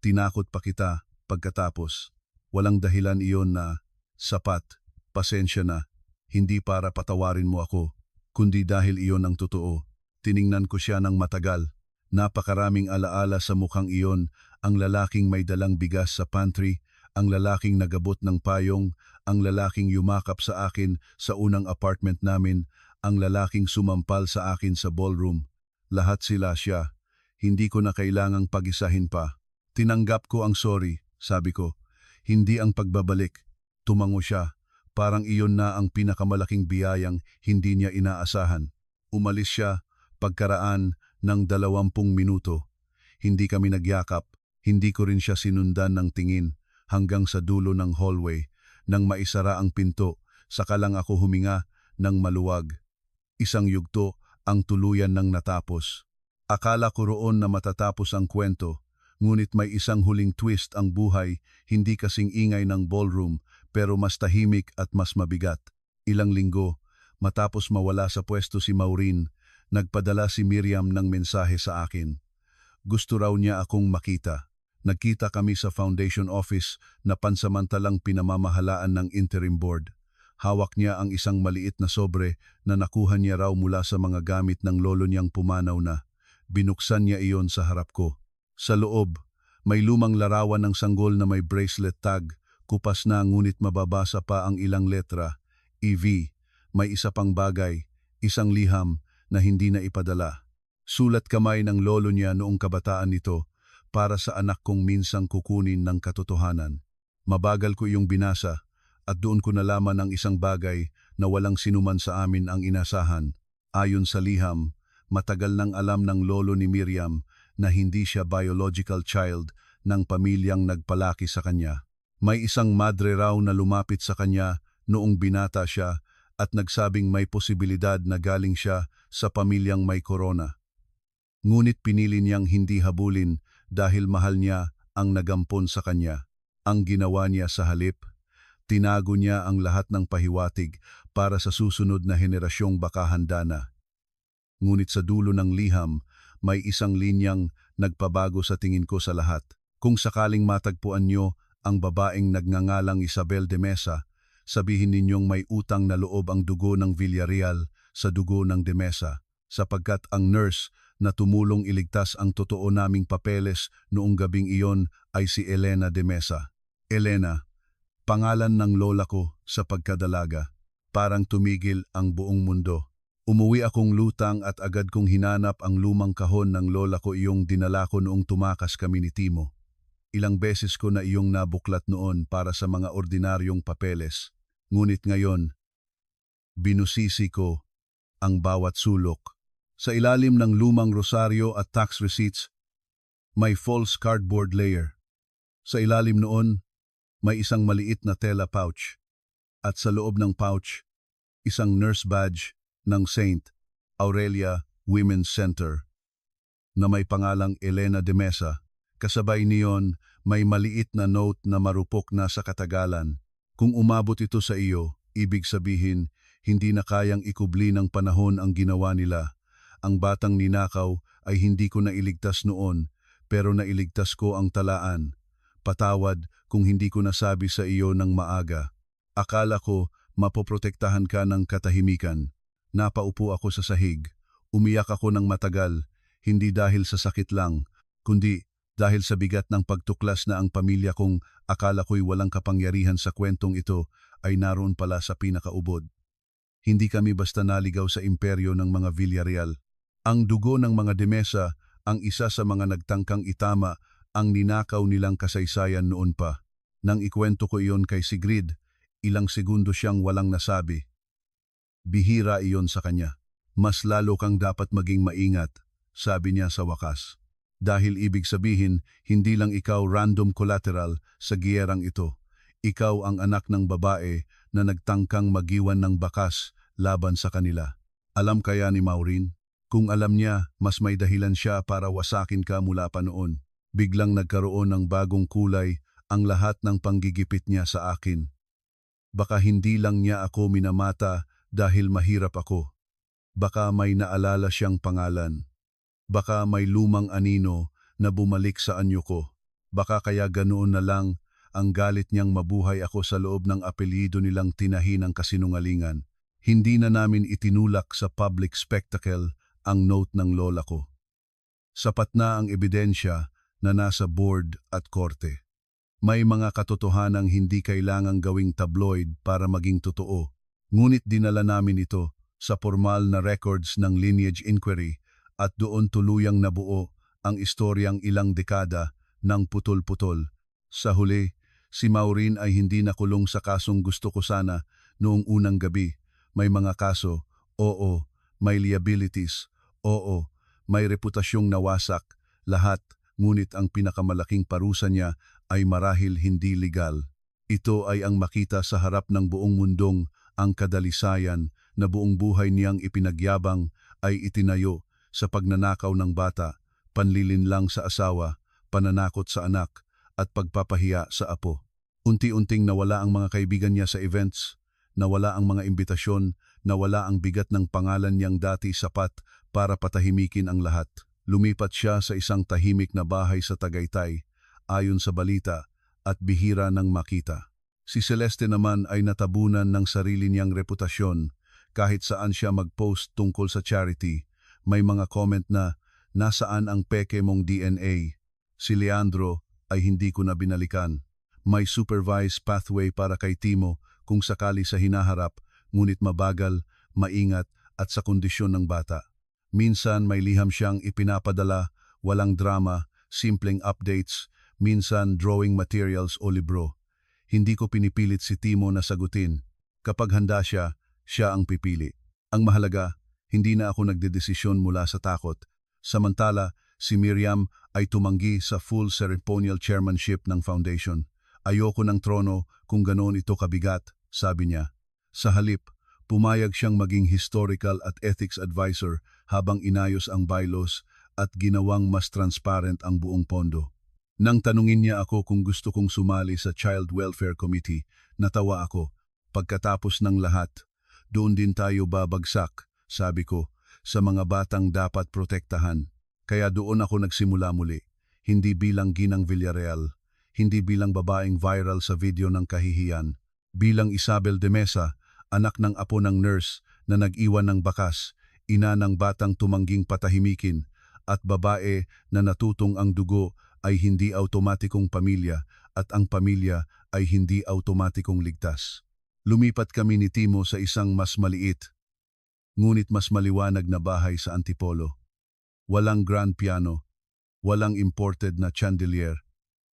Speaker 1: Tinakot pa kita pagkatapos. Walang dahilan iyon na, sapat, pasensya na, hindi para patawarin mo ako, kundi dahil iyon ang totoo." Tiningnan ko siya ng matagal. Napakaraming alaala sa mukhang iyon, ang lalaking may dalang bigas sa pantry, ang lalaking nagabot ng payong, ang lalaking yumakap sa akin sa unang apartment namin, ang lalaking sumampal sa akin sa ballroom. Lahat sila siya. Hindi ko na kailangang pag-isahin pa. "Tinanggap ko ang sorry," sabi ko. "Hindi ang pagbabalik." Tumango siya. Parang iyon na ang pinakamalaking biyayang hindi niya inaasahan. Umalis siya pagkaraan ng 20 minuto. Hindi kami nagyakap, hindi ko rin siya sinundan ng tingin hanggang sa dulo ng hallway. Nang maisara ang pinto, saka lang ako huminga ng maluwag. Isang yugto ang tuluyan ng natapos. Akala ko roon na matatapos ang kwento, ngunit may isang huling twist ang buhay, hindi kasing ingay ng ballroom, pero mas tahimik at mas mabigat. Ilang linggo, matapos mawala sa pwesto si Maureen, nagpadala si Miriam ng mensahe sa akin. Gusto raw niya akong makita. Nagkita kami sa foundation office na pansamantalang pinamamahalaan ng interim board. Hawak niya ang isang maliit na sobre na nakuha niya raw mula sa mga gamit ng lolo niyang pumanaw na. Binuksan niya iyon sa harap ko. Sa loob, may lumang larawan ng sanggol na may bracelet tag. Kupas na ngunit mababasa pa ang ilang letra. EV. May isa pang bagay, isang liham na hindi na ipadala. Sulat kamay ng lolo niya noong kabataan nito para sa anak kong minsang kukunin ng katotohanan. Mabagal ko iyong binasa at doon ko nalaman ang isang bagay na walang sinuman sa amin ang inasahan. Ayon sa liham, matagal nang alam ng lolo ni Miriam na hindi siya biological child ng pamilyang nagpalaki sa kanya. May isang madre raw na lumapit sa kanya noong binata siya at nagsabing may posibilidad na galing siya sa pamilyang may korona. Ngunit pinili niyang hindi habulin dahil mahal niya ang nagampon sa kanya. Ang ginawa niya sa halip, tinago niya ang lahat ng pahiwatig para sa susunod na henerasyong baka handa na. Ngunit sa dulo ng liham, may isang linyang nagpabago sa tingin ko sa lahat. Kung sakaling matagpuan niyo ang babaeng nagngangalang Isabel de Mesa, sabihin ninyong may utang na loob ang dugo ng Villarreal sa dugo ng de Mesa, sapagkat ang nurse na tumulong iligtas ang totoo naming papeles noong gabing iyon ay si Elena de Mesa. Elena, pangalan ng lola ko sa pagkadalaga. Parang tumigil ang buong mundo. Umuwi akong lutang at agad kong hinanap ang lumang kahon ng lola ko iyong dinala ko noong tumakas kami ni Timo. Ilang beses ko na iyong nabuklat noon para sa mga ordinaryong papeles. Ngunit ngayon, binusisi ko ang bawat sulok. Sa ilalim ng lumang rosaryo at tax receipts, may false cardboard layer. Sa ilalim noon, may isang maliit na tela pouch. At sa loob ng pouch, isang nurse badge ng Saint Aurelia Women's Center na may pangalang Elena de Mesa. Kasabay niyon, may maliit na note na marupok na sa katagalan. Kung umabot ito sa iyo, ibig sabihin, hindi na kayang ikubli ng panahon ang ginawa nila. Ang batang ninakaw ay hindi ko nailigtas noon, pero nailigtas ko ang talaan. Patawad kung hindi ko nasabi sa iyo ng maaga. Akala ko mapoprotektahan ka ng katahimikan. Napaupo ako sa sahig. Umiyak ako ng matagal, hindi dahil sa sakit lang, kundi dahil sa bigat ng pagtuklas na ang pamilya kong akala ko'y walang kapangyarihan sa kwentong ito ay naroon pala sa pinakaubod. Hindi kami basta naligaw sa imperyo ng mga Villarreal. Ang dugo ng mga de Mesa ang isa sa mga nagtangkang itama ang ninakaw nilang kasaysayan noon pa. Nang ikwento ko iyon kay Sigrid, ilang segundo siyang walang nasabi. Bihira iyon sa kanya. Mas lalo kang dapat maging maingat, sabi niya sa wakas. Dahil ibig sabihin, hindi lang ikaw random collateral sa giyerang ito. Ikaw ang anak ng babae na nagtangkang magiwan ng bakas laban sa kanila. Alam kaya ni Maureen? Kung alam niya, mas may dahilan siya para wasakin ka mula pa noon. Biglang nagkaroon ng bagong kulay ang lahat ng panggigipit niya sa akin. Baka hindi lang niya ako minamata dahil mahirap ako. Baka may naalala siyang pangalan. Baka may lumang anino na bumalik sa anyo ko. Baka kaya ganoon na lang ang galit niyang mabuhay ako sa loob ng apelyido nilang tinahi ng kasinungalingan. Hindi na namin itinulak sa public spectacle ang note ng lola ko. Sapat na ang ebidensya na nasa board at korte. May mga katotohanang hindi kailangang gawing tabloid para maging totoo. Ngunit dinala namin ito sa formal na records ng lineage inquiry at doon tuluyang nabuo ang istoryang ilang dekada ng putol-putol. Sa huli, si Maureen ay hindi nakulong sa kasong gusto ko sana noong unang gabi. May mga kaso, oo. May liabilities, oo. May reputasyong nawasak, lahat. Ngunit ang pinakamalaking parusa niya ay marahil hindi legal. Ito ay ang makita sa harap ng buong mundong ang kadalisayan na buong buhay niyang ipinagyabang ay itinayo sa pagnanakaw ng bata, panlilinlang sa asawa, pananakot sa anak, at pagpapahiya sa apo. Unti-unting nawala ang mga kaibigan niya sa events, nawala ang mga imbitasyon, nawala ang bigat ng pangalan niyang dati sapat para patahimikin ang lahat. Lumipat siya sa isang tahimik na bahay sa Tagaytay, ayon sa balita, at bihira ng makita. Si Celeste naman ay natabunan ng sarili niyang reputasyon. Kahit saan siya mag-post tungkol sa charity, may mga comment na, nasaan ang peke mong DNA? Si Leandro ay hindi ko na binalikan. May supervised pathway para kay Timo kung sakali sa hinaharap, ngunit mabagal, maingat at sa kondisyon ng bata. Minsan may liham siyang ipinapadala, walang drama, simpleng updates, minsan drawing materials o libro. Hindi ko pinipilit si Timo na sagutin. Kapag handa siya, siya ang pipili. Ang mahalaga, hindi na ako nagdedesisyon mula sa takot. Samantala, si Miriam ay tumanggi sa full ceremonial chairmanship ng foundation. Ayoko ng trono kung ganoon ito kabigat, sabi niya. Sa halip, pumayag siyang maging historical at ethics advisor habang inayos ang bylaws at ginawang mas transparent ang buong pondo. Nang tanungin niya ako kung gusto kong sumali sa Child Welfare Committee, natawa ako. Pagkatapos ng lahat, doon din tayo babagsak, sabi ko, sa mga batang dapat protektahan. Kaya doon ako nagsimula muli, hindi bilang Ginang Villarreal, hindi bilang babaeng viral sa video ng kahihiyan, bilang Isabel de Mesa, anak ng apo ng nurse na nag-iwan ng bakas, ina ng batang tumangging patahimikin, at babae na natutong ang dugo ay hindi automatikong pamilya at ang pamilya ay hindi automatikong ligtas. Lumipat kami ni Timo sa isang mas maliit, ngunit mas maliwanag na bahay sa Antipolo. Walang grand piano, walang imported na chandelier,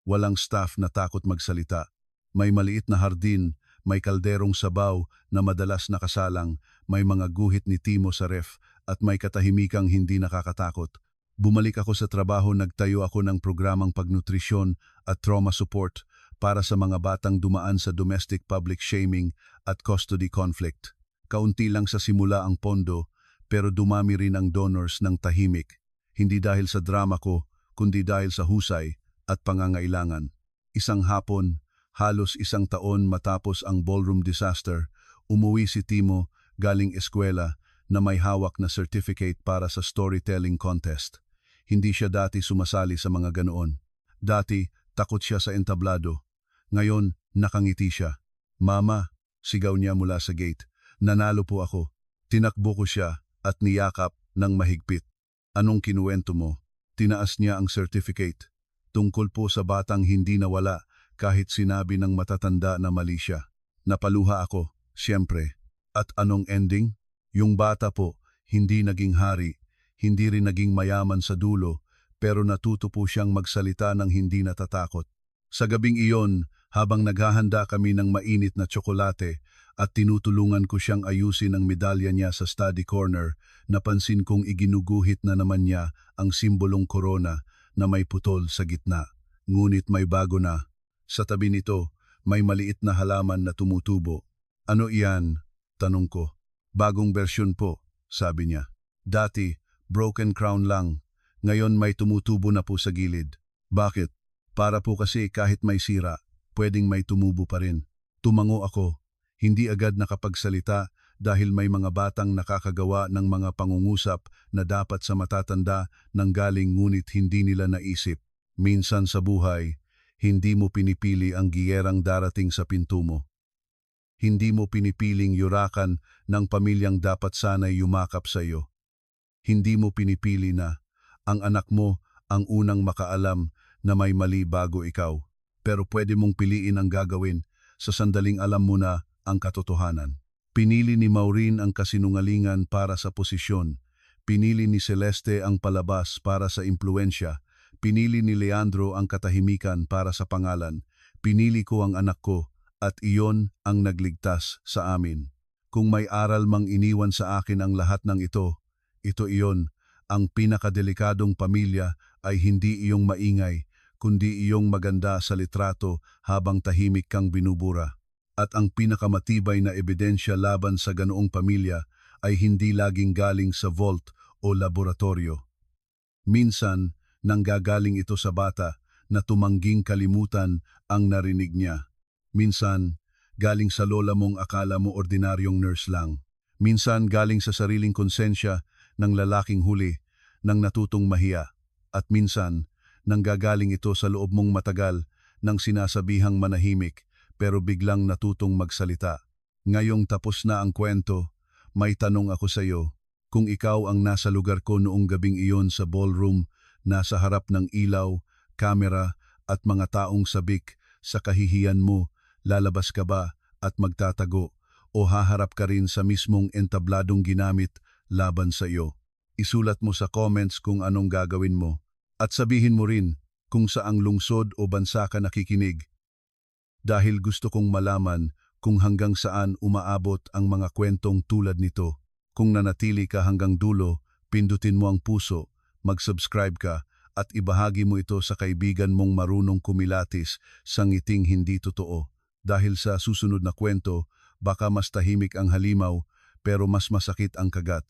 Speaker 1: walang staff na takot magsalita. May maliit na hardin, may kalderong sabaw na madalas nakasalang, may mga guhit ni Timo sa ref at may katahimikang hindi nakakatakot. Bumalik ako sa trabaho, nagtayo ako ng programang pagnutrisyon at trauma support para sa mga batang dumaan sa domestic public shaming at custody conflict. Kaunti lang sa simula ang pondo, pero dumami rin ang donors ng tahimik. Hindi dahil sa drama ko, kundi dahil sa husay at pangangailangan. Isang hapon, halos isang taon matapos ang ballroom disaster, umuwi si Timo galing eskwela na may hawak na certificate para sa storytelling contest. Hindi siya dati sumasali sa mga ganoon. Dati, takot siya sa entablado. Ngayon, nakangiti siya. "Mama," sigaw niya mula sa gate. "Nanalo po ako." Tinakbo ko siya at niyakap ng mahigpit. "Anong kinuwento mo?" Tinaas niya ang certificate. "Tungkol po sa batang hindi nawala kahit sinabi ng matatanda na mali siya." Napaluha ako, siyempre. "At anong ending?" "Yung bata po, hindi naging hari, hindi rin naging mayaman sa dulo, pero natuto po siyang magsalita ng hindi natatakot." Sa gabing iyon, habang naghahanda kami ng mainit na tsokolate at tinutulungan ko siyang ayusin ang medalya niya sa study corner, napansin kong iginuguhit na naman niya ang simbolong korona na may putol sa gitna. Ngunit may bago na. Sa tabi nito, may maliit na halaman na tumutubo. "Ano iyan?" tanong ko. "Bagong bersyon po," sabi niya. "Dati, broken crown lang. Ngayon may tumutubo na po sa gilid." "Bakit?" "Para po kasi kahit may sira, pwedeng may tumubo pa rin." Tumango ako. Hindi agad nakapagsalita dahil may mga batang nakakagawa ng mga pangungusap na dapat sa matatanda nang galing ngunit hindi nila naisip. Minsan sa buhay, hindi mo pinipili ang giyerang darating sa pinto mo. Hindi mo pinipiling yurakan ng pamilyang dapat sana'y yumakap sa iyo. Hindi mo pinipili na ang anak mo ang unang makaalam na may mali bago ikaw. Pero pwede mong piliin ang gagawin sa sandaling alam mo na ang katotohanan. Pinili ni Maureen ang kasinungalingan para sa posisyon. Pinili ni Celeste ang palabas para sa impluensya. Pinili ni Leandro ang katahimikan para sa pangalan. Pinili ko ang anak ko at iyon ang nagligtas sa amin. Kung may aral mang iniwan sa akin ang lahat ng ito iyon. Ang pinakadelikadong pamilya ay hindi iyong maingay, kundi iyong maganda sa litrato habang tahimik kang binubura. At ang pinakamatibay na ebidensya laban sa ganoong pamilya ay hindi laging galing sa vault o laboratorio. Minsan, nanggagaling ito sa bata na tumangging kalimutan ang narinig niya. Minsan, galing sa lola mong akala mo ordinaryong nurse lang. Minsan, galing sa sariling konsensya ng lalaking huli, ng natutong mahiya. At minsan, nanggagaling ito sa loob mong matagal ng sinasabihang manahimik pero biglang natutong magsalita. Ngayong tapos na ang kwento, may tanong ako sa iyo. Kung ikaw ang nasa lugar ko noong gabing iyon sa ballroom, nasa harap ng ilaw, kamera at mga taong sabik sa kahihiyan mo, lalabas ka ba at magtatago o haharap ka rin sa mismong entabladong ginamit laban sa iyo? Isulat mo sa comments kung anong gagawin mo at sabihin mo rin kung saang lungsod o bansa ka nakikinig. Dahil gusto kong malaman kung hanggang saan umaabot ang mga kwentong tulad nito. Kung nanatili ka hanggang dulo, pindutin mo ang puso, mag-subscribe ka at ibahagi mo ito sa kaibigan mong marunong kumilatis sa ngiting hindi totoo. Dahil sa susunod na kwento, baka mas tahimik ang halimaw pero mas masakit ang kagat.